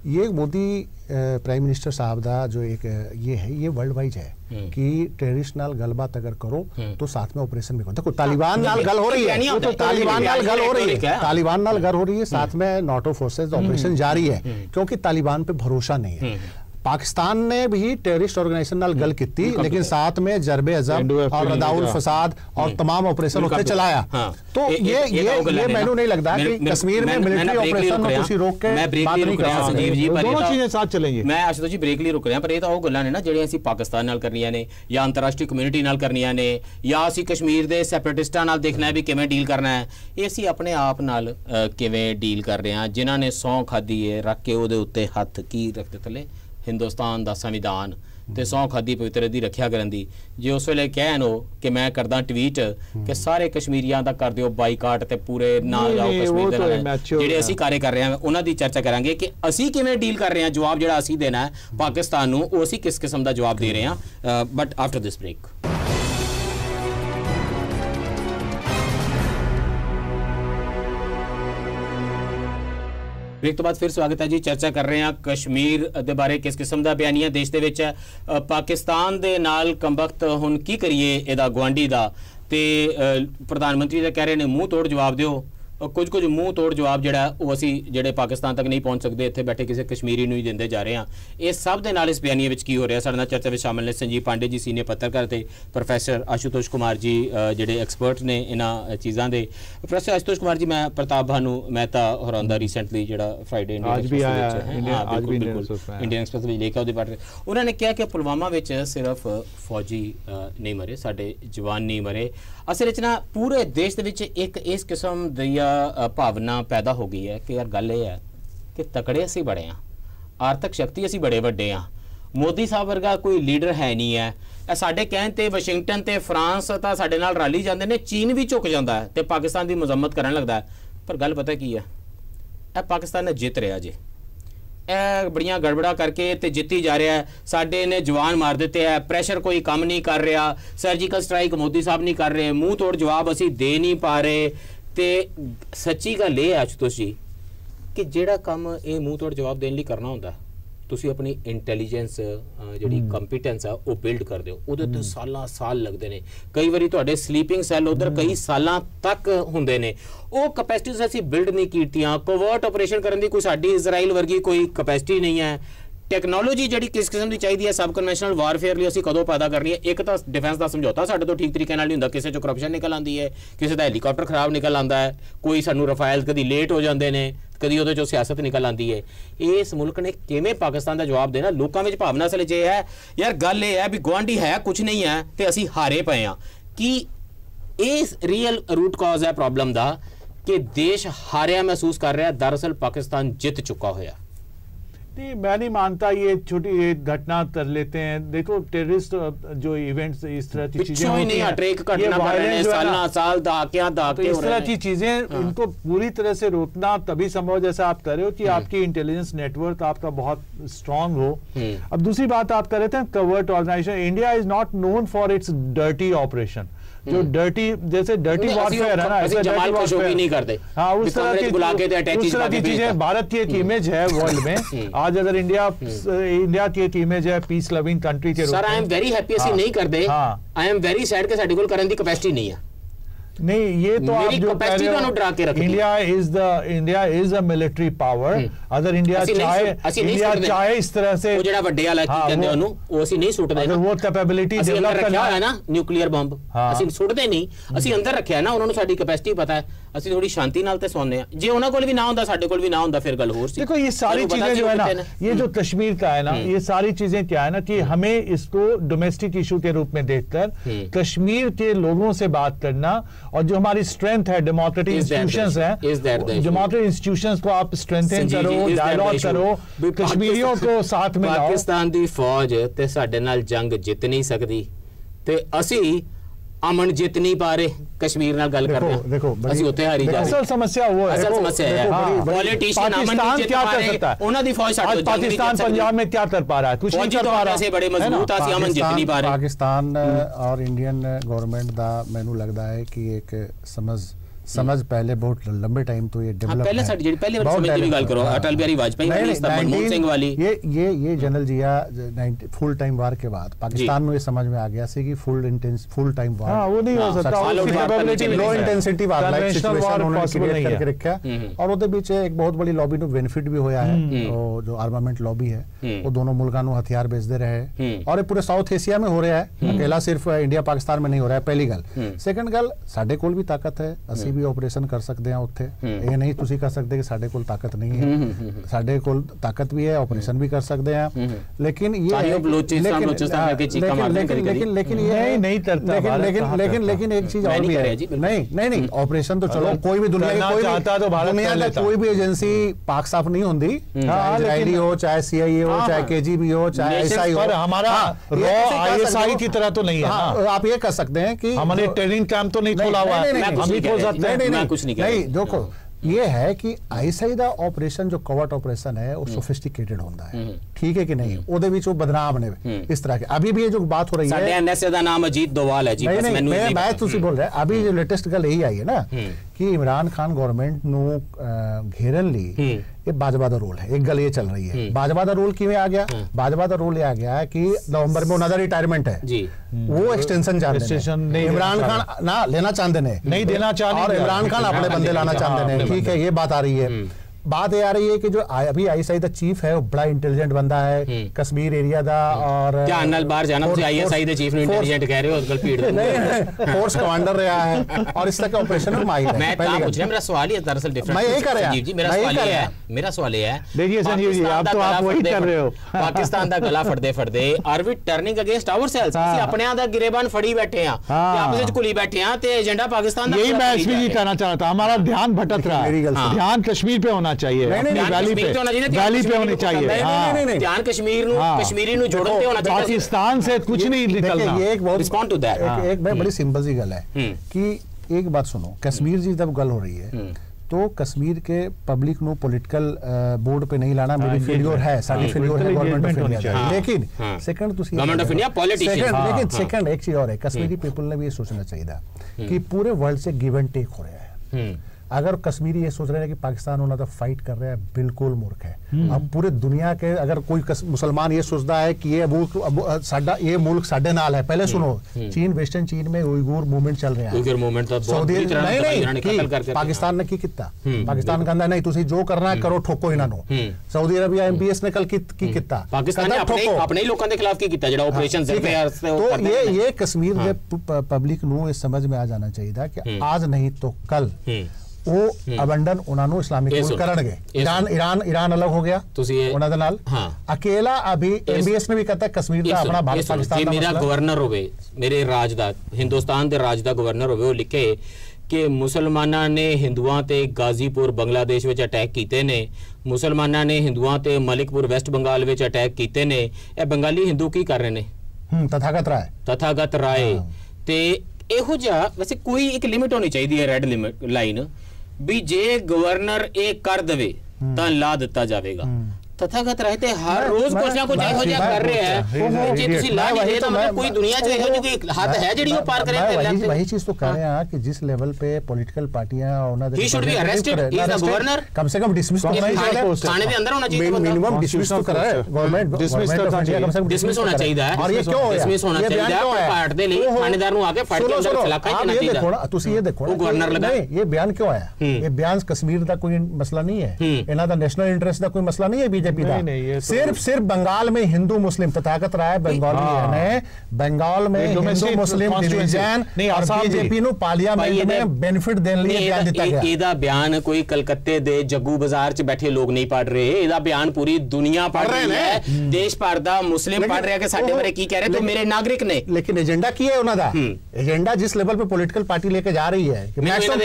ये मोदी प्राइम मिनिस्टर साहब दा जो एक ये है, ये वर्ल्ड वाइज है कि टेररिस्ट नाल गलबात अगर करो तो साथ में ऑपरेशन भी करो। देखो तालिबान नाल गल हो रही है, तो तालिबान नाल गल हो रही है, तालिबान नाल गल हो रही है, साथ में नाटो फोर्सेस ऑपरेशन जारी है, क्योंकि तालिबान पे भरोसा नहीं है। पाकिस्तान ने भी टेररिस्ट ऑर्गेनाइजेशन नाल गल की, लेकिन साथ में जरबे अजब और रदाउल फसाद और तमाम ऑपरेशन उत्ते चलाया। तो ये मैनू नहीं लगता कि कश्मीर में मिलिट्री ऑपरेशन में तुसी रोक के बात नहीं कर सकते, दोनों चीजें साथ चलेंगी। मैं आशुतोष जी ब्रेक ਲਈ ਰੁਕ ਰਿਹਾ, ਪਰ ਇਹ ਤਾਂ ਉਹ ਗੱਲਾਂ ਨੇ ਨਾ ਜਿਹੜੀਆਂ ਅਸੀਂ ਪਾਕਿਸਤਾਨ ਨਾਲ ਕਰਨੀਆਂ ਨੇ ਜਾਂ ਅੰਤਰਰਾਸ਼ਟਰੀ ਕਮਿਊਨਿਟੀ ਨਾਲ ਕਰਨੀਆਂ ਨੇ ਜਾਂ ਅਸੀਂ ਕਸ਼ਮੀਰ ਦੇ ਸੈਪਰੇਟਿਸਟਾਂ ਨਾਲ ਦੇਖਣਾ ਹੈ ਵੀ ਕਿਵੇਂ ਡੀਲ ਕਰਨਾ ਹੈ। ਇਹ ਅਸੀਂ ਆਪਣੇ ਆਪ ਨਾਲ ਕਿਵੇਂ ਡੀਲ ਕਰ ਰਹੇ ਹਾਂ, ਜਿਨ੍ਹਾਂ ਨੇ ਸਹੁੰ ਖਾਧੀ ਹੈ ਰੱਖ ਕੇ ਉਹਦੇ ਉੱਤੇ ਹੱਥ ਕੀ ਰੱਖਦੇ ਥੱਲੇ हिंदुस्तान का संविधान ਤੇ ਸਹੁੰ ਖਾਦੀ ਪਵਿੱਤਰ ਦੀ ਰੱਖਿਆ ਕਰਨ ਦੀ, ਜੇ ਉਸ ਵੇਲੇ ਕਹਿਣ ਉਹ ਕਿ ਮੈਂ ਕਰਦਾ ਟਵੀਟ ਕਿ ਸਾਰੇ ਕਸ਼ਮੀਰੀਆਂ ਦਾ ਕਰ ਦਿਓ ਬਾਈਕਾਟ ਤੇ ਪੂਰੇ ਨਾ ਜਾਓ ਕਸ਼ਮੀਰ ਦੇ ਨਾਲ, ਜਿਹੜੇ ਅਸੀਂ ਕਾਰੇ ਕਰ ਰਹੇ ਹਾਂ ਉਹਨਾਂ ਦੀ ਚਰਚਾ ਕਰਾਂਗੇ ਕਿ ਅਸੀਂ ਕਿਵੇਂ ਡੀਲ ਕਰ ਰਹੇ ਹਾਂ, ਜਵਾਬ ਜਿਹੜਾ ਅਸੀਂ ਦੇਣਾ ਹੈ ਪਾਕਿਸਤਾਨ ਨੂੰ ਉਹ ਅਸੀਂ ਕਿਸ ਕਿਸਮ ਦਾ ਜਵਾਬ ਦੇ ਰਹੇ ਹਾਂ, but after this break. Break तो बाद फिर स्वागत है जी। चर्चा कर रहे हैं कश्मीर दे बारे किस किस्म का बयानिया देश दे विच पाकिस्तान दे नाल कमबख्त हुण की करिए इहदा गुआंढी दा, ते प्रधानमंत्री दा कह रहे ने मुंह तोड़ जवाब दिओ, कुछ मुंह तोड़ जवाब जिहड़ा वो असी जिहड़े पाकिस्तान तक नहीं पहुंच सकते इत्थे बैठे किसी कश्मीरी नूं ही दिंदे जा रहे हैं। इस सब दे नाल इस बयानिए विच की हो रहा, साडे नाल चर्चा विच शामिल ने संजीव पांडे जी सीनियर पत्रकार ते प्रोफैसर आशुतोष कुमार जी जिहड़े एक्सपर्ट ने इन्हां चीज़ां दे। प्रोफैसर आशुतोष कुमार जी, मैं प्रताप भानु मेहता होरां दा रिसेंटली जिहड़ा फ्राइडे इंडियन एक्सप्रेस विच लेखा उहदे बारे उन्होंने कहा कि पुलवामा विच सिर्फ फौजी नहीं मरे, साडे जवान नहीं मरे। असल विच ना पूरे देश दे विच एक इस किस्म दी भावना पैदा हो गई है कि यार गल ये है कि तकड़े असी बड़े हाँ, आर्थिक शक्ति असी बड़े वड्डे हाँ, मोदी साहब वर्गा कोई लीडर है नहीं है। साडे कहण ते वाशिंगटन ते फ्रांस तां साडे नाल रली जांदे ने, चीन भी झुक जांदा है ते पाकिस्तान दी मजम्मत करन लगदा है। पर गल पता की है, ए पाकिस्तान ने जित रहा जी, बड़ियां गड़बड़ा करके ते जित्ती जा रहा है, साडे ने जवान मार दिते है, प्रेशर कोई कम नहीं कर रहा, सर्जिकल स्ट्राइक मोदी साहब नहीं कर रहे, मुंह तोड़ जवाब असी दे नहीं पा रहे। ते सच्ची गल ये है आशुतोष जी कि जिहड़ा काम ये मुंह तोड़ जवाब देने लिए करना होंदा, तुसी अपनी इंटैलीजेंस जिहड़ी कंपीटेंस है वो बिल्ड कर दिओ, उहदे ते सालां साल लगदे ने, कई वारी तुहाडे स्लीपिंग सैल उधर कई सालां तक हुंदे ने, वो कैपेसिटीज असीं बिल्ड नहीं कीतियां। कोवर्ट ऑपरेशन करन दी कोई साडी इजराइल वर्गी कोई कैपेसिटी नहीं है। टैक्नोलॉजी जिहड़ी किस किस्म की चाहिए है, सब कन्वेंशनल वारफेयर लिए असीं कदों पैदा करनी है। एक तो डिफेंस का समझौता साडे तो ठीक तरीके नाल नहीं हुंदा, किसी चों करप्शन निकल आती है, किसी का हैलीकॉप्टर खराब निकल आता है, कोई सानू रफाइल कभी लेट हो जाते हैं, कभी उहदे चों सियासत निकल आती है। इस मुल्क ने किवें पाकिस्तान का जवाब देना? लोगों में भावना असल ये है यार गल ये है भी गुआंढी है कुछ नहीं है तो असीं हारे पे हाँ, कि इस रियल रूट कॉज है प्रॉब्लम का कि देश हारिया महसूस कर रहा है, दरअसल पाकिस्तान जित चुका होया। नहीं, मैं नहीं मानता ये छोटी ये घटना कर लेते हैं। देखो टेररिस्ट जो इवेंट्स इस तरह की चीजें होती हैं, ये वायलेंस साल दहाके इस तरह की चीजें इनको पूरी तरह से रोकना तभी संभव, जैसा आप कर रहे हो कि आपकी इंटेलिजेंस नेटवर्क आपका बहुत स्ट्रांग हो। अब दूसरी बात आप कर रहे थे covert organization, India is not known for its dirty operation, जो डर्टी जैसे डर्टी वॉरफेयर है ना, ऐसे डर्टी वॉरफेयर नहीं करते। हाँ, उस तरह की चीजें भारत की एक इमेज है वर्ल्ड में। आज अगर इंडिया की एक इमेज है पीस लविंग कंट्री के रूप में। Sir I am very happy ਅਸੀਂ ਨਹੀਂ ਕਰਦੇ, आई एम वेरी सैड कि ਸਾਡੇ ਕੋਲ ਕਰਨ ਦੀ कैपेसिटी नहीं है। नहीं, ये तो आप जो कह रहे हो, India is a military power. अगर इंडिया चाहे इस तरह से वो जेड़ा ਵੱਡੇ ਵਾਲਾ ਕੀ ਕਹਿੰਦੇ ਉਹਨੂੰ ਉਹ ਅਸੀਂ ਨਹੀਂ ਸੁੱਟਦੇ ਨਾ, वो कैपेबिलिटी डेवलप करना है ना न्यूक्लियर बंब ਅਸੀਂ ਸੁੱਟਦੇ ਨਹੀਂ, ਅਸੀਂ ਅੰਦਰ ਰੱਖਿਆ ਨਾ, ਉਹਨਾਂ ਨੂੰ ਸਾਡੀ कैपेसिटी पता है, ਅਸੀਂ थोड़ी शांति नाल ते सोने हैं। जे ਉਹਨਾਂ ਕੋਲ ਵੀ ਨਾ ਹੁੰਦਾ ਸਾਡੇ ਕੋਲ ਵੀ ਨਾ ਹੁੰਦਾ फिर गल होर सी। देखो ये सारी चीजें जो है ना, ये जो कश्मीर का है ना, ये सारी चीजें क्या है ना कि हमें इसको डोमेस्टिक इशू के रूप में देखकर कश्मीर के लोगों से बात करना, और जो हमारी स्ट्रेंथ है डेमोक्रेटिक इंस्टीट्यूशंस है, डेमोक्रेटिक इंस्टीट्यूशंस को आप स्ट्रेंथन करो, डायलॉग करो, कश्मीरियों को साथ में लाओ। पाकिस्तान दी फौज ते साडे नाल जंग जित नहीं सकती ते असी अमन जित नहीं पा रहे, कश्मीर नाल गल कर रहे हैं, देखो असी उत्ते हारी जा रहे। असल समस्या वो है, असल समस्या है पॉलिटिशियन अमन नहीं जित पा रहे, उन्हां दी फौज साडे पाकिस्तान पंजाब में क्या कर पा रहा है, कुछ नहीं कर पा रहा। ऐसे बड़े मजबूत आसी अमन जित नहीं पा रहे। पाकिस्तान और इंडियन गवर्नमेंट दा मैनू लगदा है कि एक समझ पहले बहुत लंबे टाइम तो ये डेवलप पहले साडी जेडी पहले वाली समझ की गल करो, अटल बिहारी वाजपेयी वाली, मनमोहन सिंह वाली, ये जनरल जिया फुल टाइम वार के बाद पाकिस्तान में ये समझ में आ गया से कि फुल टाइम वार हां वो नहीं हो सकता, लो इंटेंसिटी वार लाइक सिचुएशन उन्होंने क्रिएट करके रखा, और ਉਹਦੇ ਵਿੱਚ एक बहुत बड़ी लॉबी ਨੂੰ बेनिफिट भी होया है, जो आर्मामेंट लॉबी है वो दोनों मुल्कों ਨੂੰ हथियार बेचते रहे, और ये पूरे साउथ एशिया में हो रहा है, अकेला सिर्फ इंडिया पाकिस्तान में नहीं हो रहा है। पहली गल। सेकंड गल, ਸਾਡੇ ਕੋਲ भी ताकत है, ਅਸੀਂ ਵੀ ਆਪਰੇਸ਼ਨ ਕਰ ਸਕਦੇ ਆ ਉੱਥੇ, ਇਹ ਨਹੀਂ ਤੁਸੀਂ ਕਰ ਸਕਦੇ ਕਿ ਸਾਡੇ ਕੋਲ ਤਾਕਤ ਨਹੀਂ ਹੈ, ਸਾਡੇ ਕੋਲ ਤਾਕਤ ਵੀ ਹੈ, ਆਪਰੇਸ਼ਨ ਵੀ ਕਰ ਸਕਦੇ ਆ, लेकिन ये लेकिन एक चीज और भी है, नहीं ऑपरेशन तो चलो कोई भी दुनिया का कोई भी एजेंसी पाक साफ नहीं होती, इजरायली हो चाहे CIA हो चाहे KGB हो चाहे SI हो, हमारा ISI की तरह तो नहीं है। आप ये कर सकते हैं कि हमारे ट्रेनिंग कैंप तो नहीं खोला हुआ है, हम भी खोल सकते हैं, नहीं देखो ये है कि ISI ਦਾ ਆਪਰੇਸ਼ਨ ਜੋ ਕਵਰਟ ਆਪਰੇਸ਼ਨ है वो सोफिस्टिकेटेड होता है, ठीक है कि नहीं, ਉਹਦੇ ਵਿੱਚ ਉਹ ਬਦਨਾਮ ਨੇ इस तरह के। अभी भी ये जो बात हो रही है, ਸਾਡੇ NSA ਦਾ ਨਾਮ ਅਜੀਤ ਦੋਵਾਲ ਹੈ ਜੀ, ਬਸ ਮੈਨੂੰ मैं ਤੁਸੀਂ बोल रहे अभी जो लेटेस्ट गल यही आई है ना कि इमरान खान गवर्नमेंट ਨੂੰ घेरन ਲਈ ये बाजवा का रोल है, एक गल ये चल रही है। बाजवा का रोल किवें आ गया, बाजवा का रोल ये आ गया कि नवंबर में उन्होंने रिटायरमेंट है जी, वो एक्सटेंशन चाहते हैं, इमरान खान ना लेना चाहते हैं, नहीं देना चाहते, और इमरान खान अपने बंदे लाना चाहते हैं, ठीक है, ये बात आ रही है। बात ये आ रही है कि जो अभी ISI दा चीफ है वो बड़ा इंटेलिजेंट बंदा है, कश्मीर एरिया दा, और क्या अन्नल बाहर जाना मुझे ISI दे चीफ ने इंटेलिजेंट कह रहे हो आजकल भीड़ नहीं फोर्स कमांडर रहा है और इस तरह के ऑपरेशन में माहिर है। मैं पूछ रहा, मेरा सवाल ही दरअसल डिफरेंट, मैं यही कर रहा संजीव जी, मेरा सवाल ये है, देखिए संजीव जी आप तो आप वही कर रहे हो, पाकिस्तान दा गला फड़दे फड़दे are we turning against ourselves, ਅਸੀਂ अपने दा गिरेबान फड़ी बैठे हैं, आपस ਵਿੱਚ ਘੁਲੀ बैठे हैं, ते एजेंडा पाकिस्तान दा, यही मैं इसलिए करना चाहता हूं, हमारा ध्यान भटक रहा है, ध्यान कश्मीर पे होना चाहिए, वैली पे होनी चाहिए, ध्यान कश्मीर कश्मीरी नु जोड़न पे होना चाहिए, पाकिस्तान से कुछ नहीं निकलना। ये एक बहुत रिस्पॉन्ड टू दैट, एक बड़ी सिंपल सी गल है कि एक बात सुनो, कश्मीर जी जब गल हो रही है तो कश्मीर के पब्लिक नु पॉलिटिकल बोर्ड पे नहीं लाना मेरी फेलियर है, साडी फेलियर है गवर्नमेंट ऑफ इंडिया, लेकिन सेकंड तुसी गवर्नमेंट ऑफ इंडिया पॉलिटिशियन, लेकिन सेकंड एक चीज और है, कश्मीरी पीपल ने भी ये सोचना चाहिए कि पूरे वर्ल्ड से गिव एंड टेक हो रहा है। अगर कश्मीरी ये सोच रहे हैं कि पाकिस्तान उन्होंने फाइट कर रहा है, बिल्कुल मूर्ख है। अब पूरे दुनिया के अगर कोई मुसलमान ये सोचता है कि ये मुल्क साडे नाल है, पहले सुनो, चीन वेस्टर्न चीन में उइगुर मूवमेंट चल रहा है, सऊदी नहीं पाकिस्तान ने की किता, पाकिस्तान कहता नहीं तुसी जो करना है करो, ठोको इन्होंने, सऊदी अरबिया MPS ने कल की किता, पाकिस्तान ने अपने ही लोगों के खिलाफ की किता जेड़ा ऑपरेशन तो ये कश्मीर के पब्लिक नु ये समझ में आ जाना चाहिए था कि आज नहीं तो कल वो अबंडन उन्होंने इस्लामिक मुल्क करनगे, ईरान अलग हो गया उन्होंने नाल, अकेला अभी MBS ने भी कहता है कश्मीर का अपना भारत पाकिस्तान का मेरा गवर्नर होवे, मेरे राज दा हिंदुस्तान दे राज दा गवर्नर होवे, वो लिखे कि मुसलमाना ने हिंदुआं ते गाजीपुर बांग्लादेश विच अटैक कीते ने, मुसलमाना ने हिंदुआं ते मलिकपुर वेस्ट बंगाल विच अटैक कीते ने, ए बंगाली हिंदू की कर रहे ने, तथागत राय ते ਇਹੋ ਜਿਹਾ ਵੈਸੇ ਕੋਈ ਇੱਕ ਲਿਮਿਟ ਹੋਣੀ ਚਾਹੀਦੀ ਹੈ, ਰੈੱਡ ਲਿਮਿਟ ਲਾਈਨ, ਵੀ ਜੇ ਗਵਰਨਰ ਇਹ ਕਰ ਦੇਵੇ ਤਾਂ ਲਾ ਦਿੱਤਾ ਜਾਵੇਗਾ। तथागत रहते हर रोज कुछ ना कुछ ਇਹੋ ਜਿਹਾ ਕਰ ਰਿਹਾ ਹੈ, ਜੇ ਤੁਸੀਂ ਲਾ ਨਹੀਂ ਰਹੇ ਤਾਂ मतलब कोई दुनिया 'ਚ ਇਹੋ ਜਿਹੀ ਹੱਦ ਹੈ ਜਿਹੜੀ ਉਹ ਪਾਰ ਕਰੇ। वही चीज तो कह रहे हैं कि जिस लेवल पे पॉलिटिकल पार्टियां he should be arrested, he is the governor, कम से कम डिसमिस तो होना चाहिए, थाने के अंदर होना चाहिए, मिनिमम डिसमिस तो करा है गवर्नमेंट, डिसमिस होना चाहिए। और ये क्यों डिसमिस होना चाहिए पार्ट दे ਲਈ थानेदार ਨੂੰ ਆके ਫੜ ਕੇ ਅੰਦਰ ਚਲਾਕਾ ਕਰਨਾ ਚਾਹੀਦਾ। देखो ਤੁਸੀਂ ਇਹ ਦੇਖੋ ਉਹ ਗਵਰਨਰ ਲਗਾ, ये बयान क्यों आया, ये बयान कश्मीर ਦਾ कोई मसला नहीं है, ਇਹਨਾਂ ਦਾ नेशनल इंटरेस्ट ਦਾ कोई मसला नहीं है बीजेपी ਦਾ, सिर्फ बंगाल में हिंदू मुस्लिम तथागत राय बंगाली है, बंगाल में हिंदू मुस्लिम डिवीजन और बीजेपी नु पार्लियामेंट में बेनिफिट देने लिए बयान दिता गया। ਇਹਦਾ ਬਿਆਨ ਕੋਈ ਕਲਕੱਤੇ ਦੇ ਜੱਗੂ ਬਾਜ਼ਾਰ 'ਚ ਬੈਠੇ ਲੋਕ ਨਹੀਂ ਪੜ ਰਹੇ, ਇਹਦਾ ਬਿਆਨ ਪੂਰੀ ਦੁਨੀਆ ਪੜ ਰਹੀ ਹੈ, ਦੇਸ਼ ਭਰ ਦਾ ਮੁਸਲਿਮ ਪੜ ਰਿਹਾ ਕਿ ਸਾਡੇ ਬਾਰੇ ਕੀ ਕਹਿ ਰਹੇ, तो मेरे नागरिक ने, लेकिन एजेंडा की है उन्होंने, एजेंडा जिस लेवल पे पॉलिटिकल पार्टी लेके जा रही है कि maximum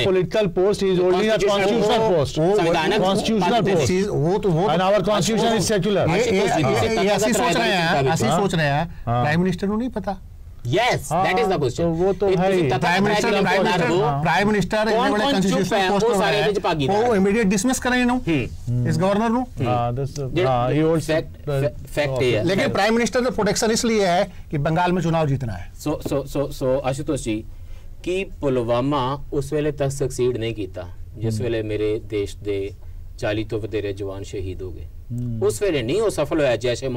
political post is holding a constitutional post, constitutional post, वो तो and our constitution is secular। ऐसी सोच रहे हैं प्राइम मिनिस्टर को नहीं पता। Yes, that is the question। वो तो है प्राइम मिनिस्टर कॉन्स्टिट्यूशनल पोस्ट पर है, वो इमीडिएट डिसमिस करें नो इस governor no, he holds fact है। लेकिन प्राइम मिनिस्टर का प्रोटेक्शन इसलिए है कि बंगाल में चुनाव जीतना है। सो आशुतोष जी कि पुलवामा उस वेले तक सक्सीड नहीं किया जिस वेले मेरे देश दे 40 तो वधेरे जवान शहीद हो गए, उस वेले नहीं वो सफल होया जैशे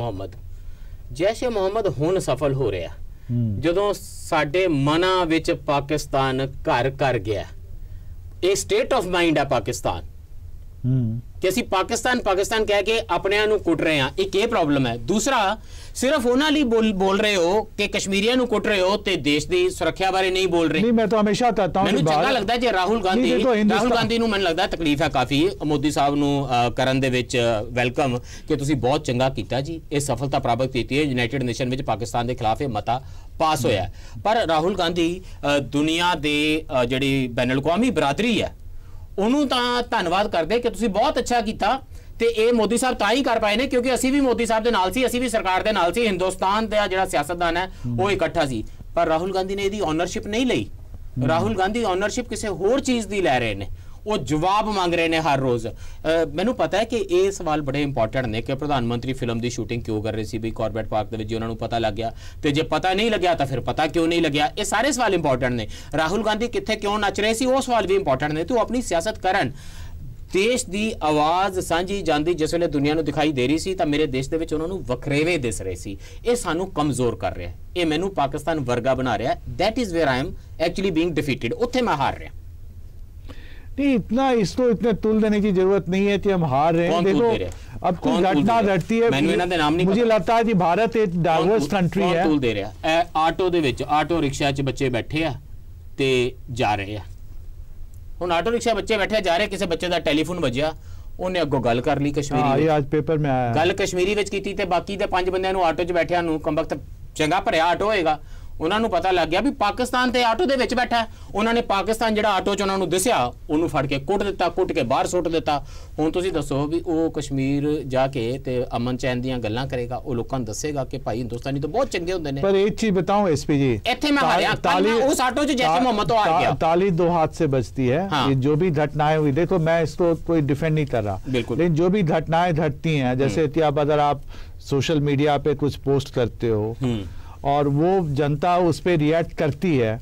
मोहम्मद हुण सफल हो रहा ਜਦੋਂ ਸਾਡੇ ਮਨਾਂ ਵਿੱਚ ਪਾਕਿਸਤਾਨ ਘਰ ਕਰ ਗਿਆ, ਇਹ ਸਟੇਟ ਆਫ ਮਾਈਂਡ ਹੈ ਪਾਕਿਸਤਾਨ। ਕਿ ਅਸੀਂ ਪਾਕਿਸਤਾਨ ਕਹਿ ਕੇ ਆਪਣਿਆਂ ਨੂੰ ਕੁੱਟ ਰਹੇ ਹਾਂ, ਇੱਕ ਇਹ ਪ੍ਰੋਬਲਮ ਹੈ। ਦੂਸਰਾ, ਸਿਰਫ ਉਹਨਾਂ ਲਈ ਬੋਲ ਰਹੇ ਹੋ ਕਿ ਕਸ਼ਮੀਰੀਆਂ ਨੂੰ ਕੁੱਟ ਰਹੇ ਹੋ ਤੇ ਦੇਸ਼ ਦੀ ਸੁਰੱਖਿਆ ਬਾਰੇ ਨਹੀਂ ਬੋਲ ਰਹੇ। ਨਹੀਂ, ਮੈਂ ਤਾਂ ਹਮੇਸ਼ਾ कहता हूं, ਮੈਨੂੰ ਚੰਗਾ ਲੱਗਦਾ ਜੇ ਰਾਹੁਲ ਗਾਂਧੀ ਨੂੰ ਮੈਨੂੰ ਲੱਗਦਾ ਤਕਲੀਫ ਹੈ ਕਾਫੀ ਮੋਦੀ ਸਾਹਿਬ ਨੂੰ ਕਰਨ ਦੇ ਵਿੱਚ ਵੈਲਕਮ ਕਿ ਤੁਸੀਂ ਬਹੁਤ ਚੰਗਾ ਕੀਤਾ ਜੀ, ਇਹ ਸਫਲਤਾ ਪ੍ਰਾਪਤ ਕੀਤੀ ਹੈ, ਯੂਨਾਈਟਿਡ ਨੇਸ਼ਨ ਵਿੱਚ ਪਾਕਿਸਤਾਨ ਦੇ ਖਿਲਾਫ ਇਹ ਮਤਾ ਪਾਸ ਹੋਇਆ। ਪਰ ਰਾਹੁਲ ਗਾਂਧੀ ਦੁਨੀਆ ਦੇ ਜਿਹੜੀ ਬੈਨ ਅਲ-ਅਕਵਾਮੀ ਬਰਾਦਰੀ ਹੈ ਉਹਨੂੰ ਤਾਂ ਧੰਨਵਾਦ ਕਰਦੇ ਕਿ ਤੁਸੀਂ ਬਹੁਤ ਅੱਛਾ ਕੀਤਾ। ਤੇ ਇਹ ਮੋਦੀ ਸਾਹਿਬ ਤਾਂ ਹੀ ਕਰ ਪਾਏ ਨੇ ਕਿਉਂਕਿ ਅਸੀਂ ਵੀ ਮੋਦੀ ਸਾਹਿਬ ਦੇ ਨਾਲ ਸੀ, ਅਸੀਂ ਵੀ ਸਰਕਾਰ ਦੇ ਨਾਲ ਸੀ, ਹਿੰਦੁਸਤਾਨ ਦਾ ਜਿਹੜਾ ਸਿਆਸਤਦਾਨ ਹੈ ਉਹ ਇਕੱਠਾ ਸੀ। ਪਰ ਰਾਹੁਲ ਗਾਂਧੀ ਨੇ ਇਹਦੀ ਓਨਰਸ਼ਿਪ ਨਹੀਂ ਲਈ। ਰਾਹੁਲ ਗਾਂਧੀ ਓਨਰਸ਼ਿਪ ਕਿਸੇ ਹੋਰ ਚੀਜ਼ ਦੀ ਲੈ ਰਹੇ ਨੇ, ਉਹ ਜਵਾਬ ਮੰਗ ਰਹੇ ਨੇ ਹਰ ਰੋਜ਼। ਮੈਨੂੰ ਪਤਾ ਹੈ ਕਿ ਇਹ ਸਵਾਲ ਬੜੇ ਇੰਪੋਰਟੈਂਟ ਨੇ ਕਿ ਪ੍ਰਧਾਨ ਮੰਤਰੀ ਫਿਲਮ ਦੀ ਸ਼ੂਟਿੰਗ ਕਿਉਂ ਕਰ ਰਹੇ ਸੀ ਵੀ ਕਾਰਬੇਟ ਪਾਰਕ ਦੇ ਵਿੱਚ, ਜੇ ਉਹਨਾਂ ਨੂੰ ਪਤਾ ਲੱਗ ਗਿਆ ਤੇ ਜੇ ਪਤਾ ਨਹੀਂ ਲੱਗਿਆ ਤਾਂ ਫਿਰ ਪਤਾ ਕਿਉਂ ਨਹੀਂ ਲੱਗਿਆ, ਇਹ ਸਾਰੇ ਸਵਾਲ ਇੰਪੋਰਟੈਂਟ ਨੇ। ਰਾਹੁਲ ਗਾਂਧੀ ਕਿੱਥੇ ਕਿਉਂ ਨੱਚ ਰਹੇ ਸੀ ਉਹ ਸਵਾਲ ਵੀ ਇੰਪੋਰਟੈਂਟ ਨੇ। ਤੇ ਉਹ ਆਪਣੀ ਸਿਆਸਤ ਕਰਨ, ਦੇਸ਼ ਦੀ ਆਵਾਜ਼ ਸਾਂਝੀ ਜਾਂਦੀ ਜਿਸ ਵੇਲੇ ਦੁਨੀਆ ਨੂੰ ਦਿਖਾਈ ਦੇ ਰਹੀ ਸੀ ਤਾਂ ਮੇਰੇ ਦੇਸ਼ ਦੇ ਵਿੱਚ ਉਹਨਾਂ ਨੂੰ ਵਖਰੇਵੇਂ ਦਿਸ ਰਹੇ ਸੀ। ਇਹ ਸਾਨੂੰ ਕਮਜ਼ੋਰ ਕਰ ਰਿਹਾ, ਇਹ ਮੈਨੂੰ ਪਾਕਿਸਤਾਨ ਵਰਗਾ ਬਣਾ ਰਿਹਾ। That is where I am actually being defeated. ਉੱਥੇ मैं हार रहा। नहीं, इतना इसको इतने तुल देने की जरूरत नहीं है कि हम हार रहे हैं। देखो अब कुछ घटना घटती है, मुझे लगता है कि भारत एक डाइवर्स कंट्री है। तुल दे रहा आटो दे विच, आटो रिक्शा च बच्चे बैठे आ ते जा रहे हैं। ਹੁਣ ਆਟੋ ਰਿਕਸ਼ਾ ਬੱਚੇ ਬੈਠੇ ਜਾ ਰਹੇ, ਕਿਸੇ ਬੱਚੇ ਦਾ ਟੈਲੀਫੋਨ ਵੱਜਿਆ, ਉਹਨੇ ਅੱਗੋਂ ਗੱਲ ਕਰ ਲਈ ਕਸ਼ਮੀਰੀ, ਅੱਜ ਪੇਪਰ ਮੈਂ ਆਇਆ, ਗੱਲ ਕਸ਼ਮੀਰੀ ਵਿੱਚ ਕੀਤੀ ਤੇ ਬਾਕੀ ਦੇ 5 ਬੰਦਿਆਂ ਨੂੰ ਆਟੋ 'ਚ ਬੈਠਿਆਂ ਨੂੰ ਕੰਬਖਤ ਚੰਗਾ ਭਰਿਆ ਆਟੋ ਹੋਏਗਾ, ਉਹਨਾਂ ਨੂੰ ਪਤਾ ਲੱਗ ਗਿਆ ਵੀ ਪਾਕਿਸਤਾਨ ਤੇ ਆਟੋ ਦੇ ਵਿੱਚ ਬੈਠਾ। ਉਹਨਾਂ ਨੇ ਪਾਕਿਸਤਾਨ ਜਿਹੜਾ ਆਟੋ 'ਚ ਉਹਨਾਂ ਨੂੰ ਦਿਸਿਆ ਉਹਨੂੰ ਫੜ ਕੇ ਕੁੱਟ ਦਿੱਤਾ, ਕੁੱਟ ਕੇ ਬਾਹਰ ਸੁੱਟ ਦਿੱਤਾ। ਹੁਣ ਤੁਸੀਂ ਦੱਸੋ ਵੀ ਉਹ ਕਸ਼ਮੀਰ ਜਾ ਕੇ ਤੇ ਅਮਨ ਚੈਨ ਦੀਆਂ ਗੱਲਾਂ ਕਰੇਗਾ, ਉਹ ਲੋਕਾਂ ਨੂੰ ਦੱਸੇਗਾ ਕਿ ਭਾਈ ਹਿੰਦੁਸਤਾਨੀ ਤਾਂ ਬਹੁਤ ਚੰਗੇ ਹੁੰਦੇ ਨੇ। ਪਰ ਇੱਕ ਚੀਜ਼ बताऊं एसपी जी, ਇੱਥੇ ਮੈਂ ਹਾਰਿਆ उस आटो 'ਚ जैसे मोहम्मद तो हार गया। ताली दो हाथ से बजती है। हाँ। ये जो भी घटनाएं हुई, देखो मैं इसको कोई डिफेंड नहीं कर रहा, लेकिन जो भी घटनाएं घटती हैं, जैसे कि अब अगर आप सोशल मीडिया पे कुछ पोस्ट करते हो और वो जनता उस पर रिएक्ट करती है,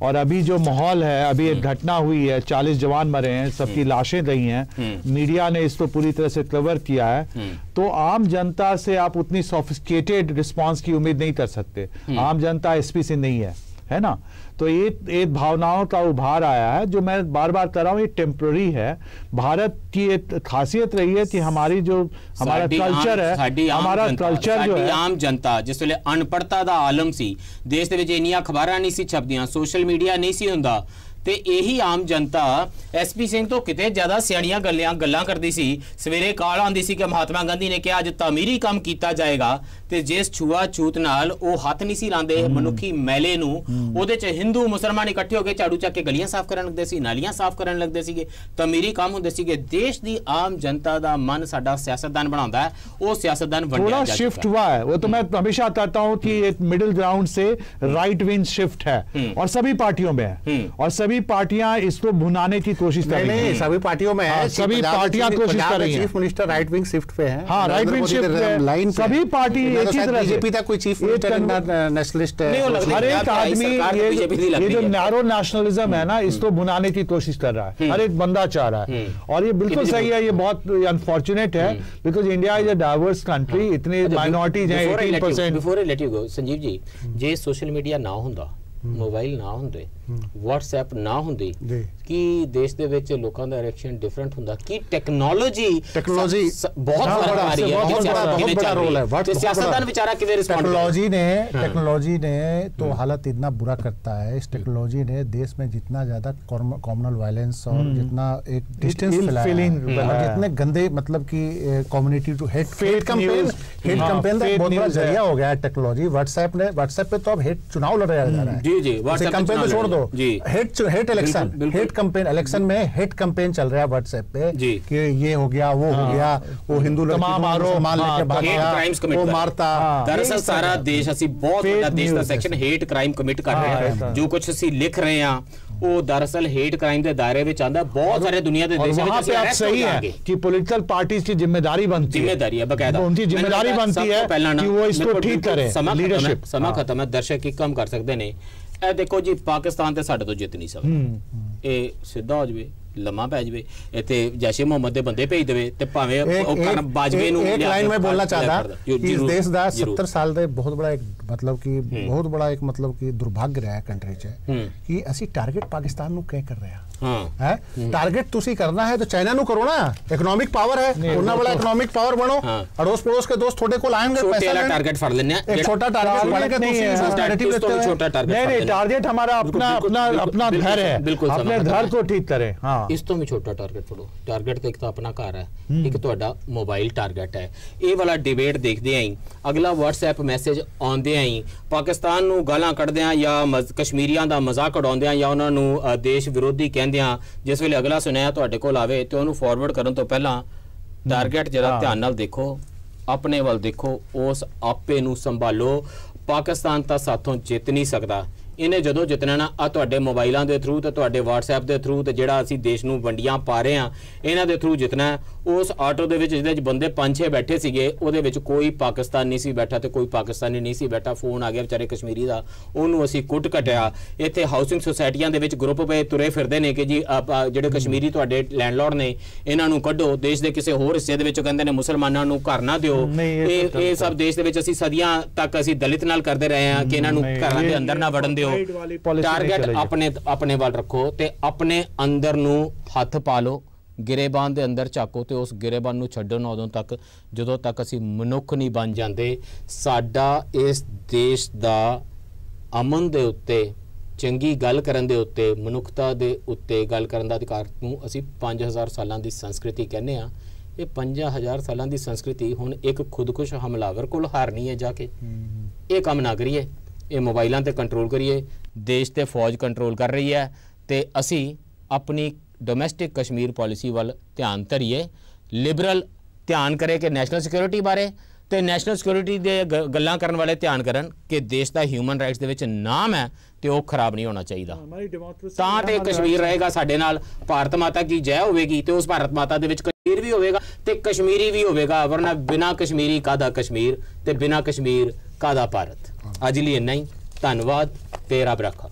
और अभी जो माहौल है, अभी एक घटना हुई है, 40 जवान मरे हैं, सबकी लाशें रही हैं, मीडिया ने इसको पूरी तरह से कवर किया है, तो आम जनता से आप उतनी सोफिस्टिकेटेड रिस्पांस की उम्मीद नहीं कर सकते। आम जनता एसपी से नहीं है ना। तो ये भावनाओं का उभार आया है, जो मैं बार बार कर रहा हूँ, ये टेम्पररी है। भारत की एक खासियत रही है कि हमारी जो हमारा कल्चर है, हमारा कल्चर जो है, आम जनता जिस ਵੇਲੇ ਅਨਪੜਤਾ ਦਾ ਆਲਮ ਸੀ, ਦੇਸ਼ ਦੇ ਵਿੱਚ ਇੰਨੀਆਂ ਖਬਰਾਂ ਨਹੀਂ ਸੀ ਛਪਦੀਆਂ, ਸੋਸ਼ਲ ਮੀਡੀਆ ਨਹੀਂ ਸੀ ਹੁੰਦਾ, ਤੇ ਇਹੀ ਆਮ ਜਨਤਾ ਐਸਪੀ ਸਿੰਘ ਤੋਂ ਕਿਤੇ ਜ਼ਿਆਦਾ ਸਿਆਣੀਆਂ ਗੱਲਾਂ ਕਰਦੀ ਸੀ। ਸਵੇਰੇ ਕਾਲ ਆਉਂਦੀ ਸੀ ਕਿ ਮਹਾਤਮਾ ਗਾਂਧੀ ਨੇ ਕਿਹਾ ਅੱਜ ਤਾਮੀਰੀ ਕੰਮ ਕੀਤਾ ਜਾਏਗਾ, ਤੇ ਜਿਸ ਛੂਆ ਛੂਤ ਨਾਲ ਉਹ ਹੱਥ ਨਹੀਂ ਸੀ ਲਾਉਂਦੇ ਮਨੁੱਖੀ ਮੈਲੇ ਨੂੰ, ਉਹਦੇ 'ਚ ਹਿੰਦੂ ਮੁਸਲਮਾਨ ਇਕੱਠੇ ਹੋ ਕੇ ਝਾੜੂ ਚੱਕ ਕੇ ਗਲੀਆਂ ਸਾਫ਼ ਕਰਨ ਲੱਗਦੇ ਸੀ, ਨਾਲੀਆਂ ਸਾਫ਼ ਕਰਨ ਲੱਗਦੇ ਸੀਗੇ, ਤਾਮੀਰੀ ਕੰਮ ਹੁੰਦੇ ਸੀਗੇ। ਦੇਸ਼ ਦੀ ਆਮ ਜਨਤਾ ਦਾ ਮਨ ਸਾਡਾ ਸਿਆਸਤਦਾਨ ਬਣਾਉਂਦਾ ਹੈ, ਉਹ ਸਿਆਸਤਦਾਨ ਵੰਡਿਆ ਜਾ ਚੁੱਕਾ शिफ्ट हुआ है। वो तो मैं हमेशा कहता हूँ कि एक मिडिल ग्राउंड से राइट विंग शिफ्ट है, और सभी पार्टियों में है, और सभी पार्टियां इसको भुनाने की कोशिश कर रही हैं। सभी पार्टियों में है, सभी पार्टियां कोशिश कर रही हैं। Chief minister right wing shift पे है। हाँ, राइट विंग शिफ्ट लाइन, सभी पार्टी एक ही तरह। बीजेपी तक कोई चीफ मिनिस्टर नेशनलिस्ट है, हर एक आदमी ये जो नैरो नेशनलिज्म है ना, इसको भुनाने की कोशिश कर रहा है, हर एक बंदा चाह रहा है, और ये बिल्कुल सही है। ये बहुत अनफॉर्चुनेट है, because India is a diverse country, इतनी माइनॉरिटीज हैं 18%। Before I let you go Sanjeev ji, जे सोशल मीडिया ना ਹੁੰਦਾ, ਮੋਬਾਈਲ ਨਾ ਹੁੰਦੇ, WhatsApp ਨਾ ਹੁੰਦੀ, ਕਿ ਦੇਸ਼ ਦੇ ਵਿੱਚ ਲੋਕਾਂ ਦਾ ਰਿਐਕਸ਼ਨ ਡਿਫਰੈਂਟ ਹੁੰਦਾ? ਕਿ ਟੈਕਨੋਲੋਜੀ ਬਹੁਤ ਬੜਾ ਆ ਰਹੀ ਹੈ, ਬਹੁਤ ਬੜਾ रोल है। तो सियासतदान बेचारा किਵੇਂ रिस्पॉन्ड? टेक्नोलॉजी ने तो हालत इतना बुरा करता है। इस टेक्नोलॉजी ने देश में जितना ज्यादा कॉम्युनल वायलेंस और जितना एक डिस्टेंस फैलाया, जितने गंदे मतलब कि कम्युनिटी टू हेट कैंपेन का बहुत बड़ा जरिया हो गया है टेक्नोलॉजी। व्हाट्सएप पे तो अब हेट चुनाव लड़ाया जा रहा है। जी व्हाट्सएप कैंपेन तो छोड़ दो, हेट इलेक्शन में हेट कैंपेन चल रहा है व्हाट्सएप पे कि ये हो गया, वो हो गया, वो हिंदू मुसलमान लेके भाग गया, वो मारता। दरअसल सारा देश ਅਸੀਂ ਬਹੁਤ ਵੱਡਾ ਦੇਸ਼ ਦਾ ਸੈਕਸ਼ਨ ਹੇਟ ਕ੍ਰਾਈਮ ਕਮਿਟ ਕਰ ਰਹੇ ਹਾਂ। ਜੋ ਕੁਝ ਅਸੀਂ ਲਿਖ ਰਹੇ ਹਾਂ ਉਹ ਦਰਅਸਲ ਹੇਟ ਕ੍ਰਾਈਮ ਦੇ ਦਾਇਰੇ ਵਿੱਚ ਆਂਦਾ। ਬਹੁਤ ਸਾਰੇ ਦੁਨੀਆ ਦੇ ਦੇਸ਼ਾਂ ਵਿੱਚ आप सही है कि पॉलिटिकल पार्टीज की जिम्मेदारी बनती है, जिम्मेदारी है बकायदा, उनकी जिम्मेदारी बनती है कि वो इसको ठीक करें। लीडरशिप ਸਮਾਂ ਖਤਮ ਹੈ, ਦਰਸ਼ਕ ਇੱਕ ਕੰਮ ਕਰ ਸਕਦੇ ਨੇ। ਇਹ ਦੇਖੋ ਜੀ, ਪਾਕਿਸਤਾਨ ਤੇ ਸਾਡੇ ਤੋਂ ਜਿੱਤ ਨਹੀਂ ਸਕਦਾ, ਇਹ ਸਿੱਧਾ ਹੋ ਜਵੇ, ਲੰਮਾ ਪੈ ਜਵੇ, ਇੱਥੇ ਜੈਸ਼ੇ ਮੁਹੰਮਦ ਦੇ ਬੰਦੇ ਭੇਜ ਦੇਵੇ ਤੇ ਭਾਵੇਂ ਉਹ ਬਾਜਵੇ ਨੂੰ। एक लाइन में बोलना चाहता कि इस देश ਦਾ 70 ਸਾਲ ਦੇ ਬਹੁਤ ਬੜਾ ਇੱਕ मतलब कि बहुत बड़ा एक मतलब कि दुर्भाग्य रहा है कंट्री च कि ਅਸੀਂ टारगेट पाकिस्तान ਨੂੰ ਕਹਿ ਕਰ ਰਹੇ ਹਾਂ। है टारगेट तुसी करना है तो चाइना नु करो ना, इकोनॉमिक पावर है, उन्ना बड़ा इकोनॉमिक पावर बनो, अड़ोस पड़ोस के दोस्त थोड़े को लाएंगे, पैसा वाला टारगेट फड़ लेने, एक छोटा टारगेट फड़ के तुसी नैरेटिव देते हो, छोटा टारगेट नहीं टारगेट हमारा अपना अपना अपना घर है, अपने घर को ठीक करें। हां इस तो भी छोटा टारगेट फड़ो, टारगेट तो एक तो अपना घर है, एक ਤੁਹਾਡਾ मोबाइल टारगेट है। ਇਹ ਵਾਲਾ ਡਿਬੇਟ ਦੇਖਦੇ ਆਂ, ਅਗਲਾ WhatsApp ਮੈਸੇਜ ਆਉਂਦੇ ਆਂ, ਪਾਕਿਸਤਾਨ ਨੂੰ ਗਾਲਾਂ ਕੱਢਦੇ ਆਂ ਜਾਂ ਕਸ਼ਮੀਰੀਆਂ ਦਾ ਮਜ਼ਾਕ ਉਡਾਉਂਦੇ ਆਂ ਜਾਂ ਉਹਨਾਂ ਨੂੰ ਦੇਸ਼ ਵਿਰੋਧੀ ਕਹਿੰਦੇ ਆਂ, ਜਿਸ ਵੇਲੇ ਅਗਲਾ ਸੁਨੇਹਾ ਤੁਹਾਡੇ ਕੋਲ ਆਵੇ ਤੇ ਉਹਨੂੰ ਫਾਰਵਰਡ ਕਰਨ ਤੋਂ ਪਹਿਲਾਂ ਟਾਰਗੇਟ ਜਰਾ ਧਿਆਨ ਨਾਲ ਦੇਖੋ, ਆਪਣੇ ਵੱਲ ਦੇਖੋ, ਉਸ ਆਪੇ ਨੂੰ ਸੰਭਾਲੋ। ਪਾਕਿਸਤਾਨ ਤਾਂ ਸਾਥੋਂ ਜਿੱਤ ਨਹੀਂ ਸਕਦਾ, ਇਹਨੇ ਜਦੋਂ ਜਿੱਤਣਾ ਨਾ ਆ ਤੁਹਾਡੇ ਮੋਬਾਈਲਾਂ ਦੇ ਥਰੂ ਤੇ ਤੁਹਾਡੇ WhatsApp ਦੇ ਥਰੂ ਤੇ ਜਿਹੜਾ ਅਸੀਂ ਦੇਸ਼ ਨੂੰ ਵੰਡੀਆਂ ਪਾ ਰਹੇ ਆ ਇਹਨਾਂ ਦੇ ਥਰੂ ਜਿੱਤਣਾ। ਉਸ ਆਟੋ ਦੇ ਵਿੱਚ ਜਿਹਦੇ ਵਿੱਚ ਬੰਦੇ 5-6 ਬੈਠੇ ਸੀਗੇ ਉਹਦੇ ਵਿੱਚ ਕੋਈ ਪਾਕਿਸਤਾਨ ਨਹੀਂ ਸੀ ਬੈਠਾ ਤੇ ਕੋਈ ਪਾਕਿਸਤਾਨੀ ਨਹੀਂ ਸੀ ਬੈਠਾ। ਫੋਨ ਆ ਗਿਆ ਵਿਚਾਰੇ ਕਸ਼ਮੀਰੀ ਦਾ, ਉਹਨੂੰ ਅਸੀਂ ਕੁੱਟ ਘਟਿਆ। ਇੱਥੇ ਹਾਊਸਿੰਗ ਸੁਸਾਇਟੀਆਂ ਦੇ ਵਿੱਚ ਗਰੁੱਪ ਪਏ ਤੁਰੇ ਫਿਰਦੇ ਨੇ ਕਿ ਜੀ ਜਿਹੜੇ ਕਸ਼ਮੀਰੀ ਤੁਹਾਡੇ ਲੈਂਡਲੋਰਡ ਨੇ ਇਹਨਾਂ ਨੂੰ ਕੱਢੋ, ਦੇਸ਼ ਦੇ ਕਿਸੇ ਹੋਰ ਹਿੱਸੇ ਦੇ ਵਿੱਚ ਕਹਿੰਦੇ ਨੇ ਮੁਸਲਮਾਨਾਂ ਨੂੰ ਘਰ ਨਾ ਦਿਓ। ਇਹ ਸਭ ਦੇਸ਼ ਦੇ ਵਿੱਚ ਅਸੀਂ ਸਦੀਆਂ ਤੱਕ ਅਸੀਂ ਦਲਿਤ ਨਾਲ ਕਰਦੇ ਰਹੇ ਹਾਂ ਕਿ ਇਹਨਾਂ ਨੂੰ ਘਰਾਂ ਦੇ ਅੰਦਰ ਨਾ ਵੜਨ ਦਿਓ। टारगेट अपने वाल रखो ते अपने अंदर नू हथ पा लो, गिरेबान दे अंदर झाको ते उस गिरेबान नू छड्डो ना उदों तक जदों तक असी मनुख नहीं बन जाते। साडा इस देश दा अमन दे उत्ते, चंगी गल करन दे उत्ते, मनुखता दे उत्ते गल करन दा अधिकार नू असी 5000 सालां दी संस्कृति कहने आ। ये 5000 सालां दी संस्कृति हुण एक खुदकुश हमलावर कोल हारनी है जाके। ये काम ना करिए, ये मोबाइलों ते कंट्रोल करिए। देश ते फौज कंट्रोल कर रही है ते असी अपनी डोमैसटिक कश्मीर पॉलिसी वाल ध्यान धरीए। लिबरल ध्यान करे कि नैशनल सिक्योरिटी बारे ते नैशनल सिक्योरिटी दे गल्लां करन वाले ध्यान करन कि देश दा ह्यूमन राइट्स दे विच नाम है ते वो खराब नहीं होना चाहिए। तां ते कश्मीर रहेगा साडे नाल। भारत माता की जय होवेगी ते उस भारत माता दे विच कश्मीर भी होवेगा ते कश्मीरी भी होवेगा, वरना बिना कश्मीरी कादा कश्मीर ते बिना कश्मीर कादा भारत। अज लिए इन्ना ही, धन्नवाद ते रब रखा।